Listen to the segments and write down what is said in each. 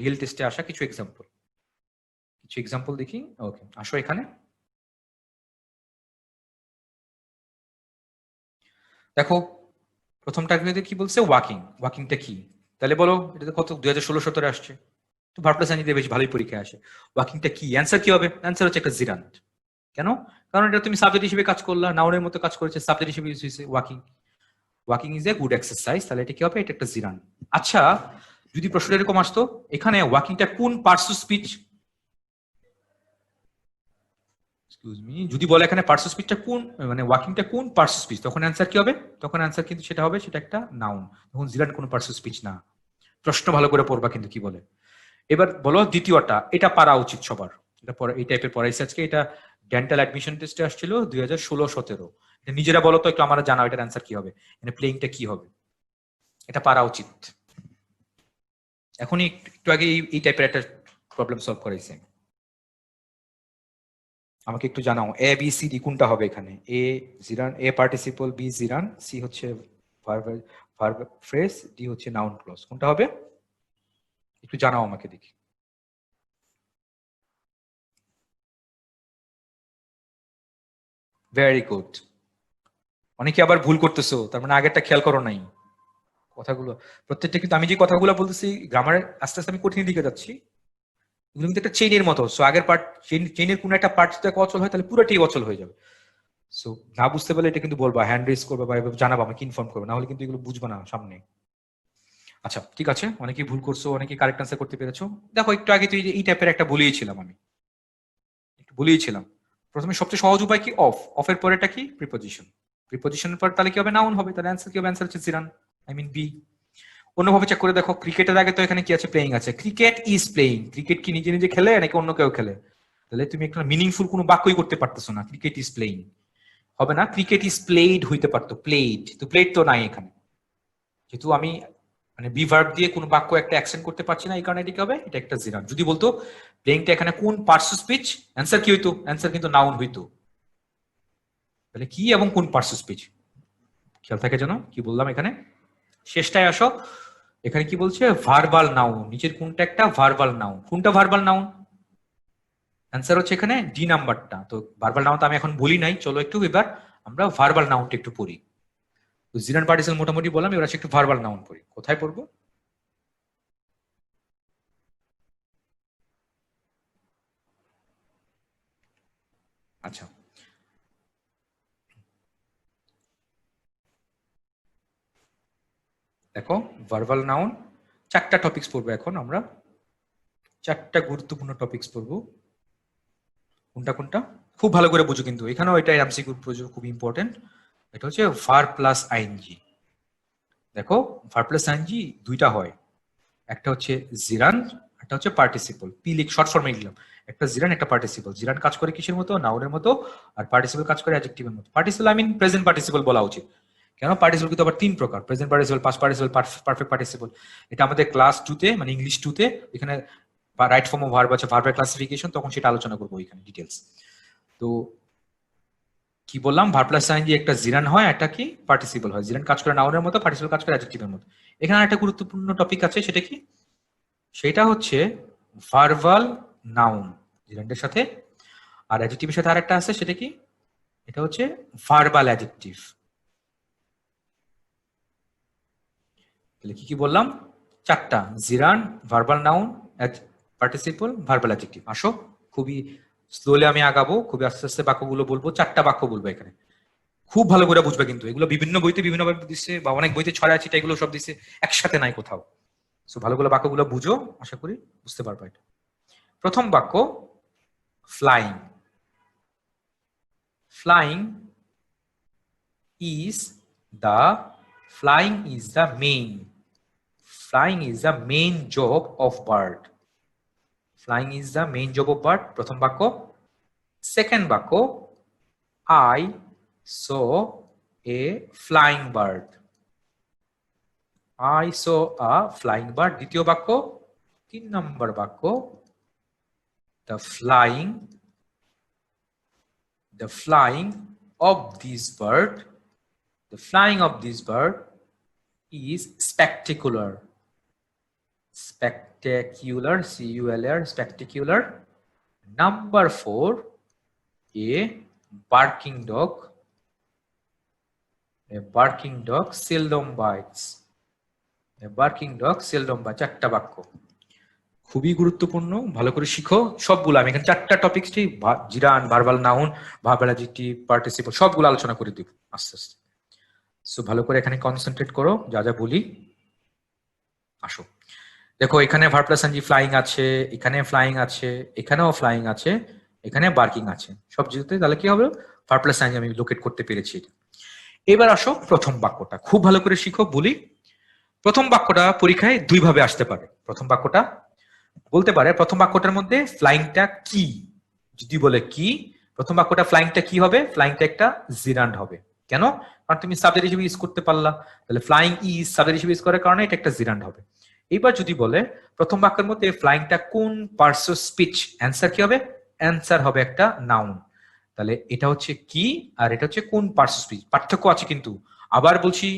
Real টেস্টে আসা কিছু এক্সাম্পল দেখি। ওকে, আসো এখানে। দেখো প্রথমটা কি বলছে, ওয়াকিংটা কি, তাহলে বলো এটা কত 2016-17 আসছে, তো ভার্ব প্লাস আইএনজি দিয়ে বেশ ভালোই পরীক্ষায় আসে। ওয়াকিংটা কি, অ্যান্সার কি হবে? অ্যান্সার হচ্ছে একটা জিরান্ট। কেন? কারণ এটা তুমি সাবজেক্ট হিসেবে কাজ করলা, নাউনের মতো কাজ করেছে, সাবজেক্ট হিসেবে ইউজ হয়েছে walking. Walking is a good exercise, তাহলে এটা কি হবে? এটা একটা জিরান্ট। আচ্ছা, যদি প্রশ্ন এরকম আসতো এখানে ওয়াকিংটা কোন parts of speech, excuse me, যদি বলে এখানে পার্টস অফ স্পিচটা কোন, মানে ওয়াকিংটা কোন পার্টস অফ স্পিচ, তখন অ্যান্সার কি হবে? তখন অ্যান্সার কিন্তু সেটা হবে, সেটা একটা নাউন, তখন জিরান্ট কোন পার্টস অফ স্পিচ না। প্রশ্ন ভালো করে পড়বা কিন্তু কি বলে। এবার বলো দ্বিতীয়টা, এটা পারা উচিত সবার, এটা এই টাইপের পড়াইছে আজকে, এটা ডেন্টাল অ্যাডমিশন টেস্টে আসছিল 2016-17। এটা নিজেরা বলো তো একটু, আমার জানাও এটার অ্যান্সার কি হবে, মানে প্লেইংটা কি হবে, এটা পারা উচিত। এখনই একটু আগে এই টাইপের একটা প্রবলেম সলভ করাইছে। আমাকে একটু জানাও এ বি সি ডি কোনটা হবে এখানে। এ জিরান, এ পার্টিসিপল, বি জিরান, সি হচ্ছে ভার্ব ফ্রেজ, ডি হচ্ছে নাউন ক্লজ, কোনটা হবে একটু জানাও আমাকে দেখি। Very good. অনেকে আবার ভুল করতেছো, তার মানে আগেরটা খেয়াল করো নাই কথাগুলো। প্রত্যেকটা কিন্তু আমি যে কথাগুলো বলতেছি গ্রামারের আস্তে আস্তে আমি কঠিন দিকে যাচ্ছি, এগুলো কিন্তু একটা চেইনের মতো। সো আগের পার্ট, চেইনের কোন একটা পার্ট যদি অচল হয় তাহলে পুরোটাই অচল হয়ে যাবে। সো না বুঝতে পারলে এটা কিন্তু বলবা, হ্যান্ড রেজ করবে বা এভাবে জানাবা, আমাকে ইনফর্ম করবে, না হলে কিন্তু এগুলো বুঝবা না সামনে। আচ্ছা ঠিক আছে, অনেকেই ভুল করছো, অনেকেই কারেক্ট আনসার করতে পেরেছো। দেখো একটু আগে তুই এই টাইপের একটা বলিয়েছিলাম, আমি একটু বলিয়েছিলাম। প্রথমে সবচেয়ে সহজ উপায় কি, অফের পরেটা কি, প্রিপোজিশন। প্রিপোজিশনের পর তাহলে কি হবে, নাউন হবে, তাহলে অ্যান্সার কি হবে? অ্যান্সার হচ্ছে জিরান, আই মিন বি। অন্যভাবে চেক করে দেখো, ক্রিকেটের আগে তো এখানে কি আছে, প্লেইং আছে। ক্রিকেট ইজ প্লেইং, ক্রিকেট কি নিজে নিজে খেলে নাকি অন্য কেউ খেলে? তাহলে তুমি একটা মিনিংফুল কোনো বাক্যই করতে পারতেছো না, ক্রিকেট ইজ প্লেইং হবে না, ক্রিকেট ইজ প্লেইড হইতে পারতো, প্লেইড, তো প্লেইড তো নাই এখানে। যেহেতু আমি মানে বি ভার্ব দিয়ে কোনো বাক্য একটা অ্যাকসেন্ট করতে পারছি না, এই কারণে এটা কি হবে, এটা একটা জিরান। যদি বলতো প্লেইংটা এখানে কোন পার্টস অফ স্পিচ, অ্যান্সার কি হইতো? অ্যান্সার কিন্তু নাউন হইতো। তাহলে কি এবং কোন পার্টস অফ স্পিচ খেয়াল থাকে যেন, কি বললাম এখানে শেষটায় আসো। এখানে কি বলছে, ভার্বাল নাউন, নিচের কোনটা একটা ভার্বাল নাউন, কোনটা ভার্বাল নাউন? অ্যান্সার হচ্ছে এখানে ডি নাম্বারটা। তো ভার্বাল নাউন তো আমি এখন বলি নাই, চলো একটু এবার আমরা ভার্বাল নাউনটা একটু পড়ি। তো জিরান পার্টিসিপল মোটামুটি বললাম, এবার একটু ভার্বাল নাউন পড়ি। কোথায় পড়বো? আচ্ছা দেখো, ভার্বাল নাউন চারটা টপিকস পড়বো এখন আমরা, চারটা গুরুত্বপূর্ণ টপিকস পড়বো। কোনটা কোনটা খুব ভালো করে বুঝো, কিন্তু এখানেও এটা এমসিকিউ খুব ইম্পর্টেন্ট। এটা হচ্ছে ভার্ব প্লাস আইএনজি। দেখো ভার্ব প্লাস আইএনজি দুইটা হয়, একটা হচ্ছে জিরান, একটা হচ্ছে পার্টিসিপল। পি লিখ শর্ট ফর্মে লিখলাম, একটা জিরান একটা পার্টিসিপল। জিরান কাজ করে কিসের মতো, নাউনের মতো, আর পার্টিসিপল কাজ করে অ্যাডজেক্টিভের মতো। Participle I mean present participle বলা উচিত। কেন, পার্টিসিপল কিন্তু আবার তিন প্রকার, present participle, past participle, perfect participle. এটা আমাদের ক্লাস 2-তে মানে ইংলিশ 2-তে এখানে রাইট ফর্ম অফ ভার্ব আছে, ভার্বের ক্লাসিফিকেশন, তখন সেটা আলোচনা করবো এখানে ডিটেলস। তো কি বললাম, ভার্ব প্লাস আইএনজি একটা জিরান হয়, একটা কি পার্টিসিপল হয়। জিরান কাজ করে নাউনের মতো, পার্টিসিপল কাজ করে অ্যাডজেক্টিভের মতো। এখানে একটা গুরুত্বপূর্ণ টপিক আছে, সেটা কি, সেটা হচ্ছে ভার্বাল নাউন জিরান্ডের সাথে, আর অ্যাডজেক্টিভের সাথে আরেকটা আছে, সেটা কি, এটা হচ্ছে ভার্বাল অ্যাডজেক্টিভ। তাহলে কি কি বললাম, চারটা, gerund, verbal noun, participle, verbal adjective. আসো খুবই স্লোলি আমি আগাবো, খুবই আস্তে আস্তে বাক্যগুলো বলবো, চারটা বাক্য বলবো এখানে, খুব ভালো করে বুঝবে। কিন্তু এগুলো বিভিন্ন বইতে বিভিন্ন ভাবে দিচ্ছে, বা অনেক বইতে ছড়ায় ছিটা এগুলো সব দিচ্ছে, একসাথে নাই কোথাও। সো ভালো করে বাক্যগুলো বুঝো, আশা করি বুঝতে পারবে এটা। প্রথম বাক্য, flying. Flying is the flying is the main, flying is the main job of bird, flying is the main job of bird প্রথম বাক্য। সেকেন্ড বাক্য, I saw a flying bird, I saw a flying bird দ্বিতীয় বাক্য। তিন নম্বর বাক্য, the flying of this bird, the flying of this bird is spectacular, spectacular, C-U-L-A-R, spectacular. Number 4, a barking dog. A barking dog seldom bites. A barking dog seldom bites. 4টা বাক্য খুবই গুরুত্বপূর্ণ, ভালো করে শিখো সবগুলো। আমি এখানে 4টা টপিকসটি gerund, verbal noun, verbal adjective, participle সবগুলো আলোচনা করে দিব আস্তে আস্তে। সো ভালো করে এখানে কনসেন্ট্রেট করো, যা যা বলি। আসো দেখো, এখানে ভার্ব প্লাস এনজি ফ্লাইং আছে, এখানে ফ্লাইং আছে, এখানেও ফ্লাইং আছে, এখানে বার্কিং আছে, সব যেতে তাহলে কি হবে, ভার্ব প্লাস এনজি আমি লোকেট করতে পেরেছি। এবার আসো প্রথম বাক্যটা, খুব ভালো করে শিখো বলি। প্রথম বাক্যটা পরীক্ষায় 2 ভাবে আসতে পারে। প্রথম বাক্যটা বলতে পারে, প্রথম বাক্যটার মধ্যে ফ্লাইংটা কি, যদি বলে কি, প্রথম বাক্যটা ফ্লাইংটা কি হবে, ফ্লাইংটা একটা জিরান্ড হবে। কেন? কারণ তুমি সাবজেক্ট হিসেবে ইউজ করতে পারলা, তাহলে ফ্লাইং ইজ সাবজেক্ট হিসেবে ইউজ করার কারণে এটা একটা জিরান্ড হবে। এইবার যদি বলে প্রথম বাক্যের মধ্যে ফ্লাইংটা কোন পার্টস অফ স্পিচ, অ্যান্সার কি হবে, অ্যান্সার হবে একটা নাউন। তাহলে এটা হচ্ছে কি আর এটা হচ্ছে কোন পার্টস অফ স্পিচ, পার্থক্য আছে কিন্তু। আবার বলছি,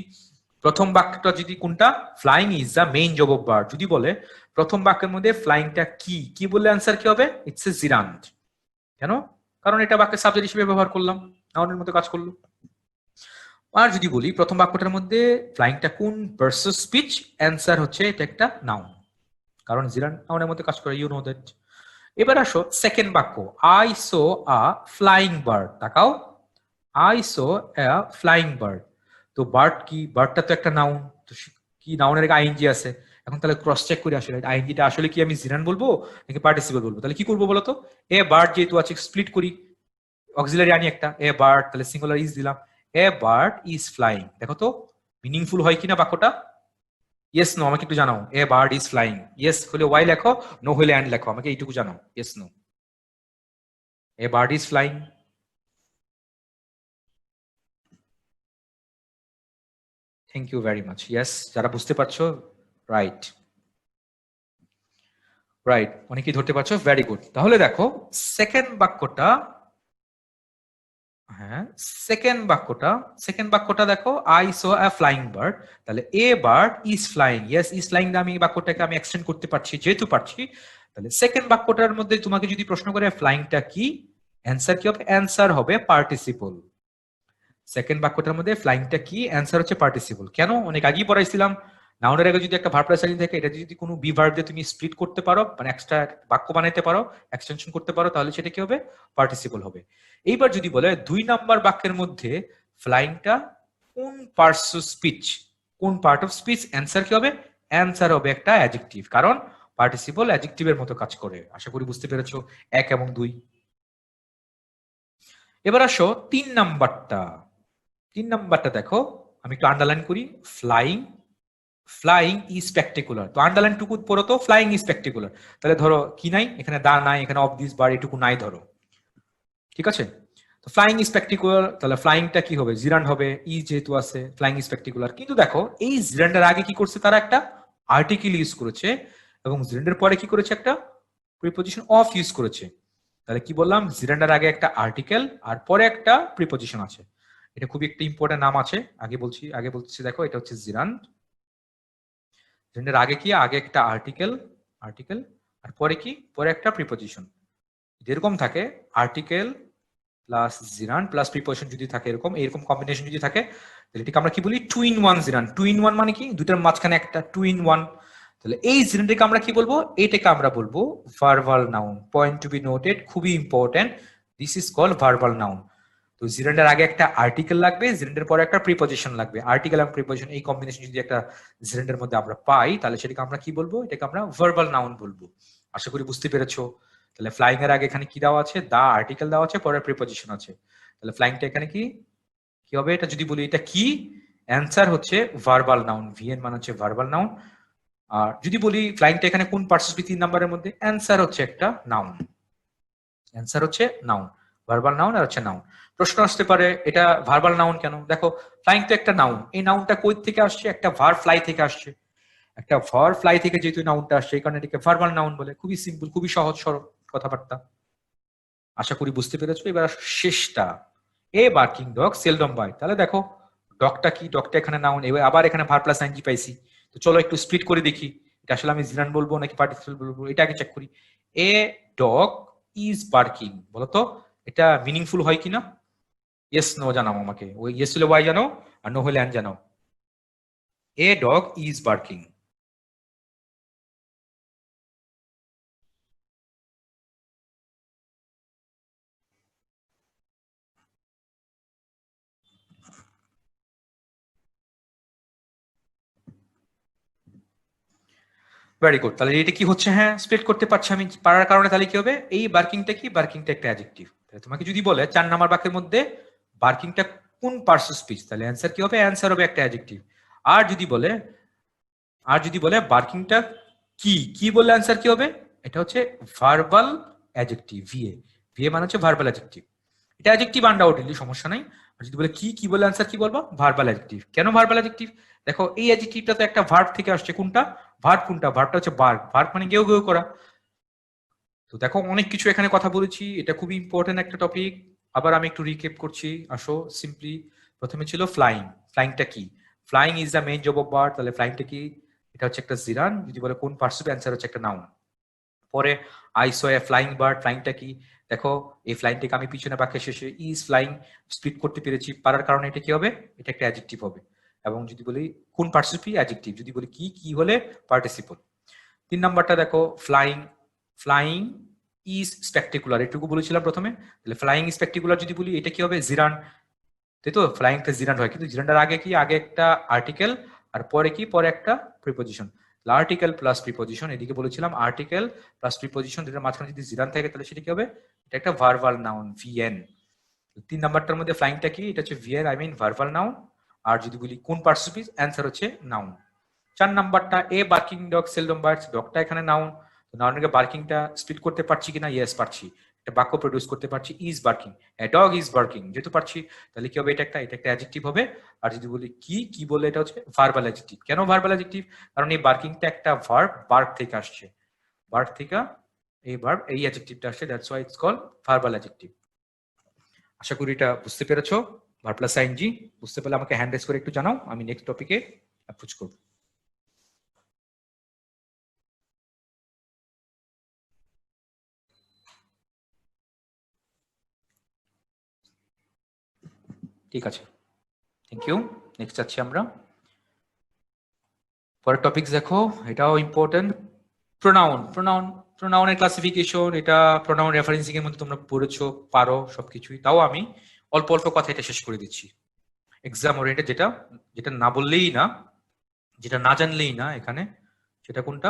প্রথম বাক্যটা যদি কোনটা, flying is the main job of bird, যদি বলে প্রথম বাক্যের মধ্যে ফ্লাইংটা কি, কি বললে অ্যান্সার কি হবে, ইটস এ জিরান্ড। কেন? কারণ এটা বাক্যের সাবজেক্ট হিসেবে ব্যবহার করলাম, নাউনের মতো কাজ করলো। আর যদি বলি প্রথম বাক্যটার মধ্যে ফ্লাইংটা কোন পার্টস অফ স্পিচ, অ্যান্সার হচ্ছে এটা একটা নাউন, কারণ জিরান্ড নাউনের মতো কাজ করে, ইউ নো দ্যাট। এবার আসো সেকেন্ড বাক্য, I saw a flying bird. তাকাও, I saw a flying bird. তো বার্ড কি, বার্ডটা তো একটা নাউন, তো কি নাউনের আইএনজি আছে। এখন তাহলে ক্রস চেক করে আসলে আইএনজিটা আসলে কি আমি জিরান বলবো নাকি পার্টিসিপল বলবো। তাহলে কি করবো বলতো, এ বার্ড যেহেতু আছে স্প্লিট করি, অক্সিলারি আনি একটা, এ বার্ড, তাহলে সিঙ্গুলার ইজ দিলাম, এ বার্ড ইজ ফ্লাইং। দেখো তো মিনিংফুল হয় কিনা বাক্যটা। ইয়েস নো আমাকে একটু জানাও, a bird is flying. Yes হলে ওয়াই লেখো, নো হলে অ্যান্ড লেখো, আমাকে এইটুকু জানাও, yes no. A bird is flying. Thank you very much. Yes, যারা বুঝতে পারছো, রাইট রাইট, অনেকেই ধরতে পারছো, ভেরি গুড। তাহলে দেখো সেকেন্ড বাক্যটা, হ্যাঁ সেকেন্ড বাক্যটা দেখো, I saw a flying bird. তাহলে a bird is flying, yes is flying, আমি এই বাক্যটাকে আমি এক্সটেন্ড করতে পারছি, যেহেতু পারছি। তাহলে সেকেন্ড বাক্যটার মধ্যে তোমাকে যদি প্রশ্ন করে ফ্লাইংটা কি, অ্যান্সার কি হবে, অ্যান্সার হবে পার্টিসিপল। সেকেন্ড বাক্যটার মধ্যে ফ্লাইংটা কি, অ্যান্সার হচ্ছে পার্টিসিপল। কেন? অনেক আগেই পড়াইছিলাম, নাউনের আগে যদি একটা ভার্ব প্লাস আইএনজি থাকে, এটা যদি কোনো বি ভার্ব দিয়ে তুমি স্প্লিট করতে পারো, মানে এক্সট্রা বাক্য বানাইতে পারো, এক্সটেনশন করতে পারো, তাহলে সেটা কি হবে, পার্টিসিপল হবে। এইবার যদি বলে 2 নাম্বার বাক্যের মধ্যে ফ্লাইংটা কোন পার্টস অফ স্পিচ, কোন পার্ট অফ স্পিচ, অ্যান্সার কি হবে, অ্যান্সার হবে একটা অ্যাডজেক্টিভ, কারণ পার্টিসিপল অ্যাডজেক্টিভের মতো কাজ করে। আশা করি বুঝতে পেরেছো 1 এবং 2। এবার আসো 3 নাম্বারটা দেখো, আমি একটু আন্ডারলাইন করি, ফ্লাইং, ফ্লাইং ইজ স্পেকটেকুলার। তো আন্ডারলাইন টুকু পড়ো তো, ফ্লাইং ইজ স্পেকটেকুলার। তাহলে ধরো কি নাই, এখানে দা নাই, এখানে অফ দিস বার এটুকু নাই ধরো, ঠিক আছে। তো ফ্লাইং ইজ স্পেকটেকুলার, তাহলে ফ্লাইংটা কি হবে, জিরান্ড হবে, ই যেহেতু আছে, ফ্লাইং ইজ স্পেকটেকুলার। কিন্তু দেখো এই জিরান্ডের আগে কি করছে, তারা একটা আর্টিকেল ইউজ করেছে, এবং জিরান্ডের পরে কি করেছে, একটা প্রিপোজিশন অফ ইউজ করেছে। তাহলে কি বললাম, জিরান্ডের আগে একটা আর্টিকেল আর পরে একটা প্রিপোজিশন আছে। এটা খুবই একটা ইম্পর্টেন্ট নাম আছে, আগে বলছি দেখো, এটা হচ্ছে জিরান্ড। জিরান্ডের আগে কি, আগে একটা আর্টিকেল, আর পরে কি, পরে একটা প্রিপোজিশন। যেরকম থাকে আর্টিকেল প্লাস জিরান্ড প্লাস প্রিপোজিশন যদি থাকে, এরকম কম্বিনেশন যদি থাকে, তাহলে এটাকে আমরা কি বলি, 2 in 1 জিরান্ড। 2 in 1 মানে কি, দুটার মাঝখানে একটা, 2 in 1। তাহলে এই জিরান্ডটাকে আমরা কি বলবো, এটাকে আমরা বলবো verbal noun. Point to be noted, খুবই important, this is called verbal noun. তো জিরান্ডের আগে একটা আর্টিকেল লাগবে, জিরান্ডের পরে একটা প্রিপোজিশন লাগবে। আর্টিকেল এবং প্রিপোজিশন এই কম্বিনেশন যদি একটা জিরান্ডের মধ্যে আমরা পাই, তাহলে সেটাকে আমরা কি বলবো, এটাকে আমরা ভার্বাল নাউন বলবো। আশা করি বুঝতে পেরেছো। তাহলে ফ্লাইং এর আগে এখানে কি দেওয়া আছে, দা আর্টিকেল দেওয়া আছে, পরে প্রিপোজিশন আছে। তাহলে ফ্লাইংটা এখানে কি কি হবে, এটা যদি বলি এটা কি, অ্যান্সার হচ্ছে ভার্বাল নাউন। ভিএন মানে হচ্ছে ভার্বাল নাউন। আর যদি বলি ফ্লাইংটা এখানে কোন পার্টস অফ স্পিচ 3 নাম্বারের মধ্যে, অ্যান্সার হচ্ছে একটা নাউন, অ্যান্সার হচ্ছে নাউন, ভার্বাল নাউন আর হচ্ছে নাউন। প্রশ্ন আসতে পারে এটা ভার্বাল নাউন কেন, দেখো ফ্লাইং তো একটা নাউন, এই নাউনটা কই থেকে আসছে, একটা ভার্ব ফ্লাই থেকে আসছে, একটা ভার্ব ফ্লাই থেকে যেহেতু নাউনটা আসছে, এই কারণে এটাকে ভার্বাল নাউন বলে। খুবই সিম্পল, খুবই সহজ সরল কথাবার্তা। আশা করি বুঝতে পেরেছো। এবার শেষটা, এ বার্কিং ডগ সেলডম বাইট। তাহলে দেখো ডগটা কি, ডগটা এখানে নাউন, এবার আবার এখানে ভার্ব প্লাস আইএনজি পাইছি। তো চলো একটু স্প্লিট করে দেখি, আসলে আমি জিরান বলবো নাকি পার্টিসিপল বলবো এটা আগে চেক করি। এ ডগ ইজ বার্কিং, বলতো এটা মিনিংফুল হয় কিনা? ইয়েস নো জানাও আমাকে, ওই ইয়েস হলে ওয়াই জানাও আর নো হলে অ্যান্ড জানাও। A dog is barking. Very good, তাহলে এটা কি হচ্ছে, হ্যাঁ স্প্লিট করতে পারছি আমি, পারার কারণে তাহলে কি হবে, এই বার্কিংটা কি, বার্কিংটা একটা অ্যাডজেক্টিভ। তাহলে তোমাকে যদি বলে 4 নাম্বার বাক্যের মধ্যে বার্কিংটা কোন পার্টস অফ স্পিচ, তাহলে অ্যান্সার কি হবে, অ্যান্সার হবে একটা অ্যাডজেক্টিভ। আর যদি বলে বার্কিংটা কি কি বললে অ্যান্সার কি হবে, এটা হচ্ছে ভার্বাল অ্যাডজেক্টিভ, ভিএ। ভিএ মানে হচ্ছে ভার্বাল অ্যাডজেক্টিভ, এটা অ্যাডজেক্টিভ আনডাউটেডলি, সমস্যা নাই। আর যদি বলে কি কি বলে অ্যান্সার কি বলবো, ভার্বাল অ্যাডজেক্টিভ। কেন ভার্বাল অ্যাডজেক্টিভ, দেখো এই অ্যাডজেক্টিভটা তো একটা ভার্ব থেকে আসছে, কোনটা ভার্ব, কোনটা ভার্বটা হচ্ছে বার্ক, ভার্ব মানে গেউ গেউ করা। তো দেখো অনেক কিছু এখানে কথা বলেছি, এটা খুবই ইম্পর্টেন্ট একটা টপিক। আবার আমি একটু রিকেপ করছি, আসো সিম্পলি। প্রথমে ছিল ফ্লাইং, ফ্লাইংটা কি, flying is the main job of bird, তাহলে ফ্লাইংটা কি, এটা হচ্ছে একটা জিরান, যদি বলে কোন পার্টস, অ্যান্সার হচ্ছে একটা নাউন। পরে I saw a flying bird, ফ্লাইংটা কি, দেখো এই ফ্লাইংটাকে আমি পিছনে বাক্যের শেষে ইজ ফ্লাইং স্প্লিট করতে পেরেছি, পারার কারণে এটা কি হবে, এটা একটা অ্যাডজেক্টিভ হবে। এবং যদি বলি কোন পার্টিসিপল, অ্যাডজেক্টিভ, যদি বলি কি কি হলে পার্টিসিপল। 3 নাম্বারটা দেখো ফ্লাইং, ফ্লাইং ইজ স্পেকটেকুলার, এটুকু বলেছিলাম প্রথমে, তাহলে ফ্লাইং স্পেকটেকুলার যদি বলি এটা কি হবে, জিরান, তাই তো, ফ্লাইংটা জিরান হয়, কিন্তু জিরানটার আগে কি, আগে একটা আর্টিকেল আর পরে কি, পরে একটা প্রিপোজিশন, আর্টিকেল প্লাস প্রিপোজিশন, এদিকে বলেছিলাম আর্টিকেল প্লাস প্রিপোজিশন, যেটার মাঝখানে যদি জিরান থাকে তাহলে সেটা কি হবে, এটা একটা ভার্বাল নাউন, ভিএন। 3 নাম্বারটার মধ্যে ফ্লাইংটা কি, এটা হচ্ছে VN, I mean verbal noun. আর যদি বলি কোন পার্টিসিপল, অ্যান্সার হচ্ছে নাউন। 4 নাম্বারটা a barking dog seldom barks, ডগটা এখানে নাউন, তো নাউনকে বার্কিংটা স্প্লিট করতে পারছি কিনা, ইয়েস পারছি, একটা বাক্য প্রডিউস করতে পারছি, is barking, a dog is barking, যেহেতু পারছি তাহলে কি হবে, এটা একটা অ্যাডজেক্টিভ হবে। আর যদি বলি কি কি বলে, এটা হচ্ছে ভার্বাল অ্যাডজেক্টিভ। কেন ভার্বাল অ্যাডজেক্টিভ, কারণ এই বার্কিংটা একটা ভার্ব, বার্ক থেকে আসছে, বার্ক থেকে এই ভার্ব, এই অ্যাডজেক্টিভটা আসছে, that's why it's called verbal adjective. আশা করি এটা বুঝতে পেরেছো, ভার্ব প্লাস আইএনজি। বুঝতে পারলে আমাকে হ্যান্ড রেজ করে একটু জানাও, আমি নেক্সট টপিকে অ্যাপ্রোচ করব। ঠিক আছে, থ্যাংক ইউ। নেক্সট যাচ্ছি আমরা, পরের টপিক দেখো, এটাও ইম্পর্টেন্ট, প্রোনাউন। প্রোনাউনের ক্লাসিফিকেশন, এটা প্রোনাউন রেফারেন্সিং এর মধ্যে তোমরা পড়েছো, পারো সবকিছুই, তাও আমি অল্প অল্প কথা এটা শেষ করে দিচ্ছি। এক্সাম ওরিয়েন্টেড, যেটা যেটা না বললেই না, যেটা না জানলেই না এখানে, সেটা কোনটা,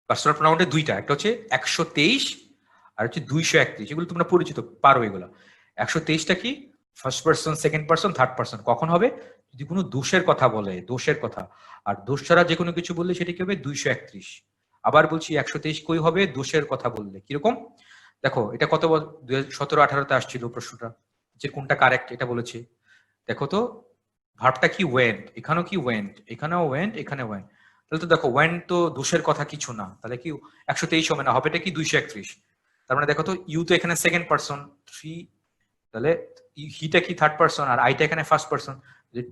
পার্সোনাল প্রোনাউনের দুইটা, একটা হচ্ছে 123 আর হচ্ছে 231, এগুলো তোমরা পরিচিত, পারো এগুলো। 123টা কি, first person, second person, third person, কখন হবে, যদি কোনো দোষের কথা বলে, দোষের কথা, আর দোষ ছাড়া যে কোনো কিছু বললে সেটা কি হবে 231। আবার বলছি 123 কই হবে, দোষের কথা বললে। কিরকম, দেখো এটা কত 2017-18-তে আসছিল প্রশ্নটা, যে কোনটা কারেক্ট এটা বলেছে। দেখো তো ভার্বটা কি, ওয়েন্ট, এখানেও কি ওয়েন্ট, এখানেও ওয়েন্ট, এখানে ওয়েন্ট, তাহলে তো দেখো ওয়েন্ট তো দোষের কথা কিছু না, তাহলে কি 123 হবে না, হবেটা কি 231। তার মানে দেখো তো ইউ তো এখানে সেকেন্ড পার্সন, 3, তাহলে হিটা কি থার্ড পার্সন, আর আইটা এখানে ফার্স্ট পার্সন,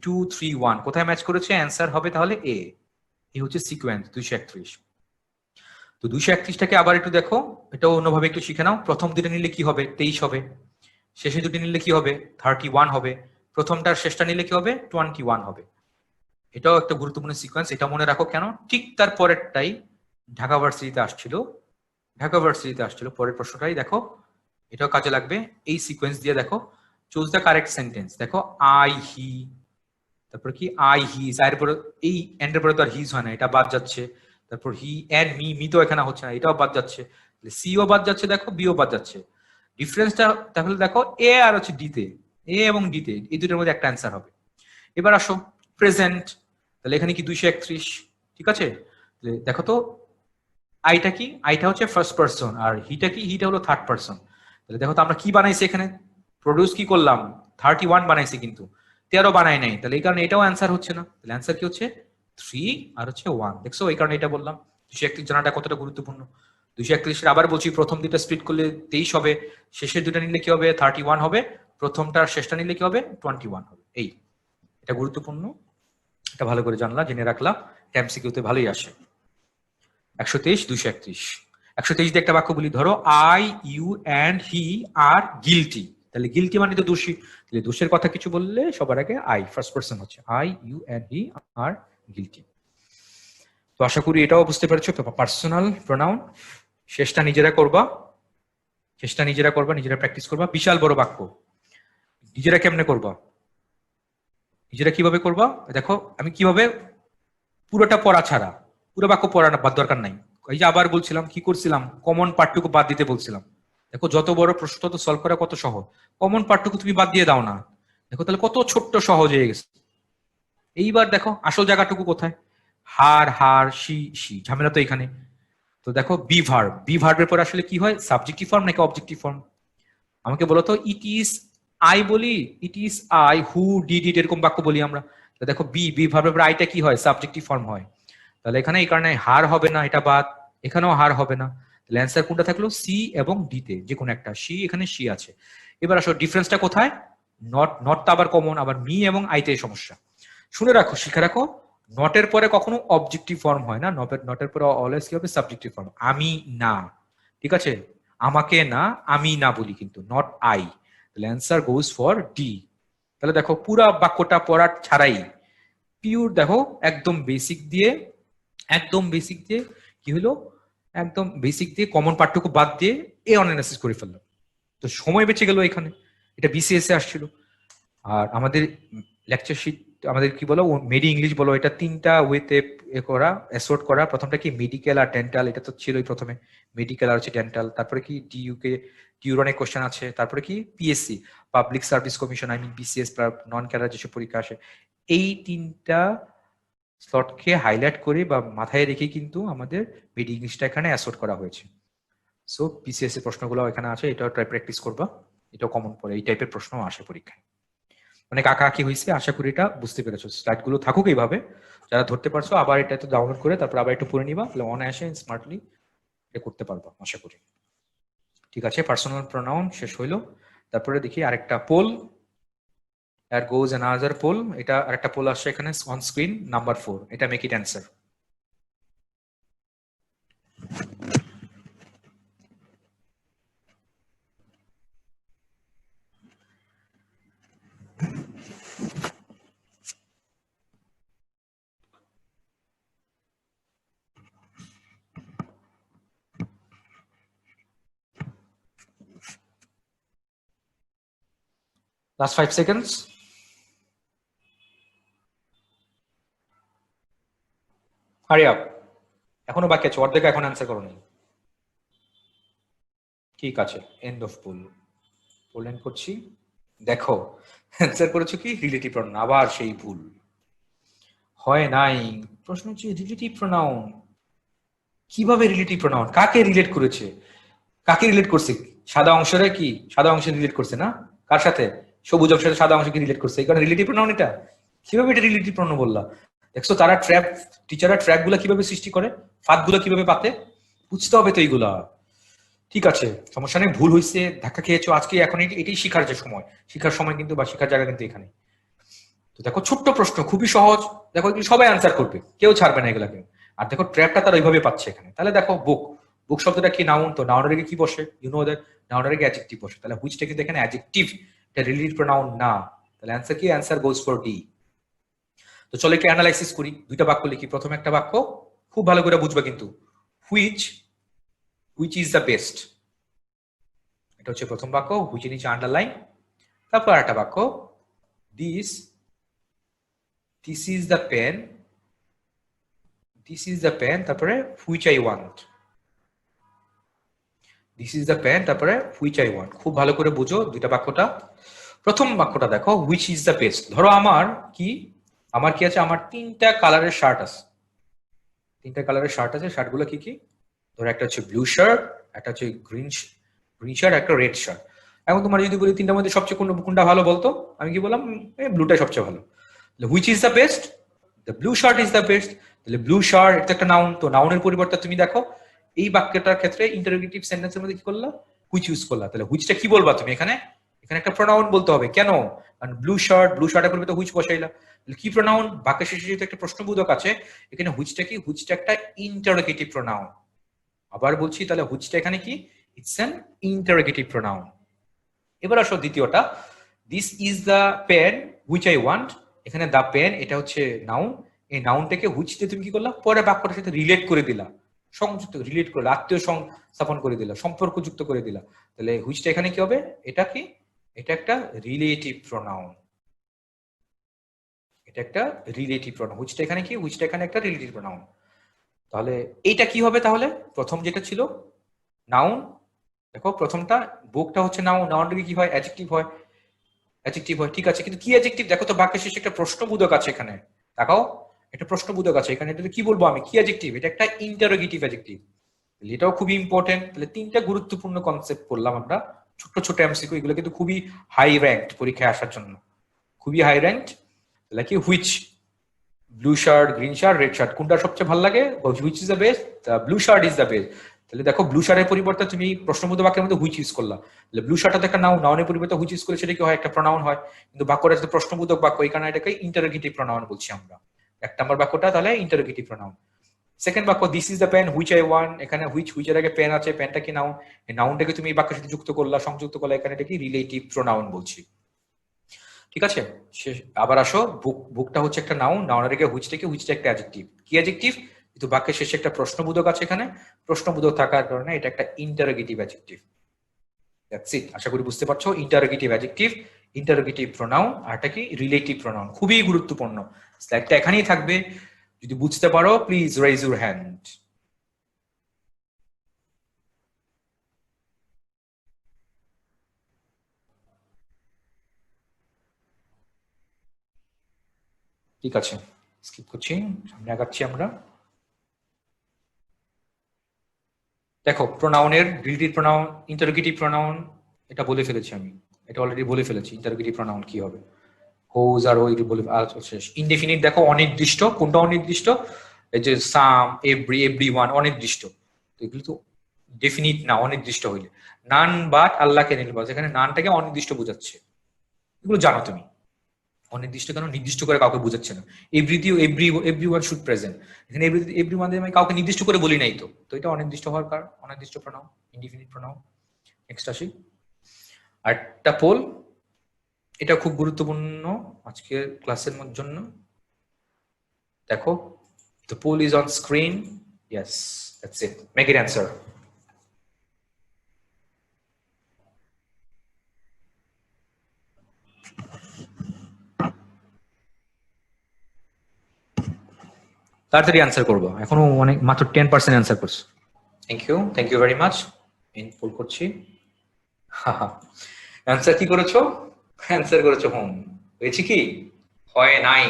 2-3-1 কোথায় ম্যাচ করেছে, অ্যান্সার হবে তাহলে এ। এই হচ্ছে সিকোয়েন্স 231। তো 231টাকে আবার একটু দেখো, এটাও অন্যভাবে একটু শিখে নাও। প্রথম দুটো নিলে কি হবে, 23 হবে, শেষে দুটি নিলে কি হবে, 31 হবে, প্রথমটার শেষটা নিলে কি হবে, 21 হবে। এটাও একটা গুরুত্বপূর্ণ সিকোয়েন্স, এটা মনে রাখো। কেন, ঠিক তার পরেরটাই ঢাকা ভার্সিটিতে আসছিল, ঢাকা ভার্সিটিতে আসছিল পরের প্রশ্নটাই দেখো, এটাও কাজে লাগবে। এই সিকোয়েন্স দিয়ে দেখো, চুজ দ্য কারেক্ট সেন্টেন্স, দেখো আই হি, তারপর কি আই হিজ, এর পরে এই এন্ডের পরে তো আর হিজ হয় না, এটা বাদ যাচ্ছে। তারপর হি এন্ড মি, মি তো এখানে হচ্ছে না, এটাও বাদ যাচ্ছে, সিও বাদ যাচ্ছে, দেখো বিও বাদ যাচ্ছে। ডিফারেন্সটা তাহলে দেখো এ আর হচ্ছে ডি তে, এ এবং ডি তে, এই দুটোর মধ্যে একটা অ্যান্সার হবে। এবার আসো প্রেজেন্ট, তাহলে এখানে কি 231, ঠিক আছে। দেখো তো আইটা কি, আইটা হচ্ছে ফার্স্ট পার্সন, আর হিটা কি, হিটা হলো থার্ড পার্সন। তাহলে দেখো তো আমরা কি বানাইছি এখানে, প্রডিউস কি করলাম, 31 বানাইছি, কিন্তু 13 বানাই নাই, তাহলে এই কারণে এটাও অ্যান্সার হচ্ছে না। তাহলে অ্যান্সার কি হচ্ছে 3 আর হচ্ছে 1, দেখছো, এই কারণে এটা বললাম 231 জানাটা কতটা গুরুত্বপূর্ণ। 231 আবার বলছি, প্রথম দুটা স্প্লিট করলে 23 হবে, শেষের দুটা নিলে কি হবে, 31 হবে, প্রথমটা শেষটা নিলে কি হবে, 21 হবে। এই এটা গুরুত্বপূর্ণ এটা ভালো করে জানলা, জেনে রাখলা, এমসিকিউতে ভালোই আসে। 123, 231। 123 দিয়ে একটা বাক্য বলি, ধরো I, you and he are guilty. তাহলে গিলটি মানে তো দোষী, তাহলে দোষের কথা কিছু বললে সবার আগে আই, ফার্স্ট পারসন হচ্ছে I, you and he are guilty. তো আশা করি এটাও বুঝতে পেরেছো। পার্সোনাল প্রোনাউন শেষটা নিজেরা করবা, নিজেরা প্র্যাকটিস করবা। বিশাল বড় বাক্য নিজেরা কেমনে করবা, নিজেরা কিভাবে করবা দেখো। আমি কিভাবে পুরোটা পড়া ছাড়া, পুরো বাক্য পড়া দরকার নাই। এই যে আবার বলছিলাম কি করছিলাম, কমন পার্টটুকু বাদ দিতে বলছিলাম। দেখো যত বড় প্রশ্ন তত সলভ করা কত সহজ। কমন পার্টটুকু তুমি বাদ দিয়ে দাও না, দেখো তাহলে কত ছোট্ট সহজ হয়ে গেছে। এইবার দেখো আসল জায়গাটুকু কোথায়, হার হার, সি সি, ঝামেলা তো এখানে। তো দেখো বি ভার্ব, বি ভার্বের পর আসলে কি হয়, সাবজেক্টিভ ফর্ম নাকি অবজেক্টিভ ফর্ম? আমাকে বলো তো, ইট ইজ আই বলি, it is I who did it, এরকম বাক্য বলি আমরা। তো দেখো বি ভার্বের পর আইটা কি হয়, সাবজেক্টিভ ফর্ম হয়। তাহলে এখানে এই কারণে হার হবে না, এটা বাদ। এখানেও হার হবে না, তাহলে অ্যান্সার কোনটা থাকলো, সি এবং ডি তে যে কোনো একটা। সি, এখানে সি আছে। এবার আসলে ডিফারেন্সটা কোথায়, নটটা আবার কমন, আবার মি এবং আইতে সমস্যা। শুনে রাখো, শিখে রাখো, নটের পরে কখনো অবজেক্টিভ ফর্ম হয় না, নটের পরে অলওয়েজ কি হবে, সাবজেক্টিভ ফর্ম। আমি না, ঠিক আছে, আমাকে না, আমি না বলি কিন্তু, নট আই। তাহলে অ্যান্সার গোজ ফর ডি। তাহলে দেখো পুরা বাক্যটা পড়ার ছাড়াই পিওর, দেখো একদম বেসিক দিয়ে কি হলো, একদম বেসিক দিয়ে কমন পার্টটুকু বাদ দিয়ে এ অ্যানালাইসিস করে ফেললাম। তো সময় বেঁচে গেল এখানে, এটা বিসিএস এ আসছিল। আর আমাদের লেকচার শিট, আমাদের কি বলো, মেডি ইংলিশ বলো, এটা তিনটা ওয়েতে করা, অ্যাসর্ট করা। প্রথমটা কি মেডিকেল আর ডেন্টাল, এটা তো ছিলই প্রথমে, মেডিকেল আর হচ্ছে ডেন্টাল। তারপরে কি ডিইউকে, ডিউর অনেক কোশ্চেন আছে। তারপরে কি PSC, public service commission, I mean BCS, non cadre যেসব পরীক্ষা আসে। এই তিনটা স্লটকে হাইলাইট করে বা মাথায় রেখে কিন্তু আমাদের মেডি ইংলিশটা এখানে অ্যাসর্ট করা হয়েছে। সো বিসিএস এর প্রশ্নগুলো এখানে আছে, এটাও ট্রাই প্র্যাকটিস করবা, এটাও কমন পড়ে, এই টাইপের প্রশ্ন আসে পরীক্ষায়। অনেক আঁকাআঁকি হয়েছে, আশা করি এটা বুঝতে পেরেছো। স্লাইড গুলো থাকুক এইভাবে, যারা ধরতে পারছো আবার এটা তো ডাউনলোড করে তারপর আবার একটু পড়ে নিবা, তাহলে অনায়াসে স্মার্টলি এটা করতে পারবা আশা করি। ঠিক আছে, পার্সোনাল প্রোনাউন শেষ হইলো। তারপরে দেখি আরেকটা পোল, আর গোজ অ্যানাদার পোল। এটা আরেকটা পোল আসছে এখানে অন স্ক্রিন, নাম্বার 4, এটা make it answer. Last 5 seconds. Hurry up. এখনো বাকি আছে, অর্ধেক এখন অ্যান্সার করো নাই। ঠিক আছে, end of poll. Poll end করছি। দেখো অ্যান্সার করেছো কি, রিলেটিভ প্রনাউন। আবার সেই ভুল হয় নাই। প্রশ্ন হচ্ছে রিলেটিভ প্রনাউন, কিভাবে রিলেটিভ প্রনাউন, কাকে রিলেট করেছে, কাকে রিলেট করছে? সাদা অংশরে কি, সাদা অংশে রিলেট করছে না, কার সাথে, সবুজ অংশের সাদা অংশকে রিলেট করছে, এই কারণে রিলেটিভ প্রনাউন। এটা কিভাবে এটা রিলেটিভ প্রনাউন বললা? দেখছো তারা ট্র্যাপ, টিচাররা ট্র্যাপ গুলা কিভাবে সৃষ্টি করে, ফাঁদ গুলা কিভাবে পাতে, বুঝতে হবে তো এইগুলা। ঠিক আছে, সমস্যা নেই, ভুল হয়েছে, ধাক্কা খেয়েছো, আজকে এখন এটাই শিখার যে সময়, শিখার সময় কিন্তু বা শিখার জায়গা কিন্তু এখানে। তো দেখো ছোট্ট প্রশ্ন, খুবই সহজ, দেখো এগুলো সবাই অ্যান্সার করবে, কেউ ছাড়বে না এগুলাকে। আর দেখো ট্র্যাপটা তারা ওইভাবে পাচ্ছে এখানে। তাহলে দেখো বুক, বুক শব্দটা কি, নাউন, তো নাউনের আগে কি বসে, ইউ নো দ্যাট, নাউনের আগে অ্যাডজেক্টিভ বসে। তাহলে হুইচটা কিন্তু এখানে অ্যাডজেক্টিভ, এটা রিলেটিভ প্রনাউন না। তাহলে অ্যান্সার কি, অ্যান্সার গোজ ফর ডি। তো চলো একটু অ্যানালাইসিস করি, দুইটা বাক্য লিখি। প্রথমে একটা বাক্য খুব ভালো করে বুঝবা কিন্তু, হুইচ ইজ দ্য বেস্ট, এটা হচ্ছে প্রথম বাক্য, হুইচের নিচে আন্ডারলাইন। তারপর একটা বাক্য, this is the pen, this is the pen, তারপরে which I want, this is the pen, তারপরে হুইচ আই ওয়ান্ট। খুব ভালো করে বুঝো দুইটা বাক্যটা। প্রথম বাক্যটা দেখো, হুইচ ইজ দ্য বেস্ট। ধরো আমার কি আছে, আমার তিনটা কালারের শার্ট আছে, তিনটা কালারের শার্ট আছে। শার্ট গুলো কি কি, ধরো একটা হচ্ছে ব্লু শার্ট, একটা হচ্ছে গ্রিন শার্ট, একটা রেড শার্ট। এখন তোমার যদি বলি তিনটার মধ্যে সবচেয়ে কোনটা ভালো বলতো, আমি কি বললাম, ব্লুটাই সবচেয়ে ভালো। Which is the best, the blue shirt is the best. তাহলে ব্লু শার্ট এটা একটা নাউন, তো নাউনের পরিবর্তে তুমি দেখো এই বাক্যটার ক্ষেত্রে ইন্টারোগেটিভ সেন্টেন্সের মধ্যে কি করলা, হুইচ ইউজ করলা। তাহলে হুইচটা কি বলবা তুমি এখানে, এখানে একটা প্রোনাউন বলতে হবে। কেন? কারণ ব্লু শার্টের পরিবর্তে হুইচ বসাইলা, কি প্রোনাউন? বাক্যের শেষে যেহেতু একটা প্রশ্নবোধক আছে, এখানে হুইচটা কি? হুইচটা একটা ইন্টারোগেটিভ প্রোনাউন। আবার বলছি, তাহলে হুইচটা এখানে কি? It's an interrogative pronoun. এবার আসো দ্বিতীয়টা, this is the pen which I want. এখানে দ্য পেন এটা হচ্ছে নাউন, এই নাউনটাকে হুইচ দিয়ে তুমি কি করলা? পরে বাক্যটার সাথে রিলেট করে দিলা, সংযুক্ত রিলেট করলা, আত্মীয় সংস্থাপন করে দিলা, সম্পর্ক যুক্ত করে দিলা। তাহলে হুইচটা এখানে কি হবে? এটা কি? এটা একটা রিলেটিভ প্রোনাউন। এটা একটা রিলেটিভ প্রোনাউন। হুইচটা এখানে কি? হুইচটা এখানে একটা রিলেটিভ প্রোনাউন। তাহলে এইটা কি হবে? তাহলে প্রথম যেটা ছিল নাউন, দেখো প্রথমটা বুকটা হচ্ছে নাউন, নাউনটা কি হয়? অ্যাডজেক্টিভ হয়, অ্যাডজেক্টিভ হয়, ঠিক আছে। কিন্তু কি অ্যাডজেক্টিভ? দেখো তো বাক্যের শেষে একটা প্রশ্নবোধক আছে এখানে, দেখাও একটা প্রশ্নবোধক আছে এখানে, এটা কি বলবো আমি? কি অ্যাডজেক্টিভ? এটা একটা ইন্টারোগেটিভ অ্যাডজেক্টিভ। এটাও খুবই ইম্পর্টেন্ট। তাহলে তিনটা গুরুত্বপূর্ণ কনসেপ্ট পড়লাম আমরা, ছোট ছোট এমসিকিউ, এগুলো কিন্তু খুবই হাই র্যাঙ্কড পরীক্ষায় আসার জন্য, খুবই হাই র্যাঙ্কড। তাহলে কি which, blue shirt, green shirt, red shirt, কোনটা সবচেয়ে ভালো লাগে? Which is the best? Blue shirt is the best. তাহলে দেখো ব্লু শার্টের পরিবর্তে তুমি প্রশ্নবোধক বাক্যের মধ্যে হুইচ ইউজ করলা, তাহলে ব্লু শার্টটা তো একটা নাউন, নাউনের পরিবর্তে হুইচ ইউজ করলে সেটা কি হয়? একটা প্রোনাউন হয়। কিন্তু বাক্যটা যদি প্রশ্নবোধক বাক্য, এই কারণে এটাকে ইন্টারোগেটিভ প্রোনাউন বলছি আমরা। এক নম্বর বাক্যটা তাহলে ইন্টারোগেটিভ প্রোনাউন। সেকেন্ড বাক্য, this is the pen which I want, এখানে হুইচের আগে পেন আছে, পেনটা কি নাউন, এই নাউনটাকে তুমি এই বাক্যের সাথে যুক্ত করলা, সংযুক্ত করলা, এখানে এটা কি? রিলেটিভ প্রোনাউন বলছি, ঠিক আছে। আবার আসো, বুকটা হচ্ছে একটা নাউন, নাউনের আগে হুইচটা একটা অ্যাডজেক্টিভ। কি অ্যাডজেক্টিভ? কিন্তু বাক্যের শেষে একটা প্রশ্নবোধক আছে এখানে, প্রশ্নবোধক থাকার কারণে এটা একটা ইন্টারোগেটিভ অ্যাডজেক্টিভ। That's it. আশা করি বুঝতে পারছো। ইন্টারোগেটিভ অ্যাডজেক্টিভ, ইন্টারোগেটিভ প্রোনাউন, আর এটা কি? Relative pronoun. খুবই গুরুত্বপূর্ণ। স্লাইডটা এখানেই থাকবে, যদি বুঝতে পারো প্লিজ রেইজ ইউর হ্যান্ড। ঠিক আছে, স্কিপ করছি, সামনে আগাচ্ছি আমরা। দেখো প্রোনাউনের রিলেটিভ প্রোনাউন, ইন্টারোগেটিভ প্রোনাউন, এটা বলে ফেলেছি আমি, এটা অলরেডি বলে ফেলেছি ইন্টারোগেটিভ প্রোনাউন কি হবে। হোজ আর ওই বলে শেষ। ইনডেফিনিট দেখো অনির্দিষ্ট, কোনটা অনির্দিষ্ট? এই যে সাম, এভরিওয়ান অনির্দিষ্ট, তো এগুলো তো ডেফিনিট না, অনির্দিষ্ট হইলে। নান বাট আল্লাহকে নির্বাচ, এখানে নানটাকে অনির্দিষ্ট বোঝাচ্ছে, এগুলো জানো তুমি। অনির্দিষ্ট কেন? নির্দিষ্ট করে কাউকে বোঝাচ্ছে না। এভরিওয়ান শুড প্রেজেন্ট, এখানে এভরিওয়ান আমি কাউকে নির্দিষ্ট করে বলি নাই, তো তো এটা অনির্দিষ্ট হওয়ার কারণ, অনির্দিষ্ট প্রোনাউন, ইনডিফিনিট প্রোনাউন। নেক্সট আসি, আরেকটা পোল, এটা খুব গুরুত্বপূর্ণ আজকের ক্লাসের জন্য। দেখো, the poll is on screen. Yes, that's it. Make it answer. তাড়াতাড়ি অ্যান্সার করবো, এখনো অনেক, মাত্র 10% অ্যান্সার করছো। Thank you very much. ইন ফুল করছি। অ্যান্সার কি করেছো? অ্যান্সার করেছো হোম। হয়েছে কি? হয় নাই।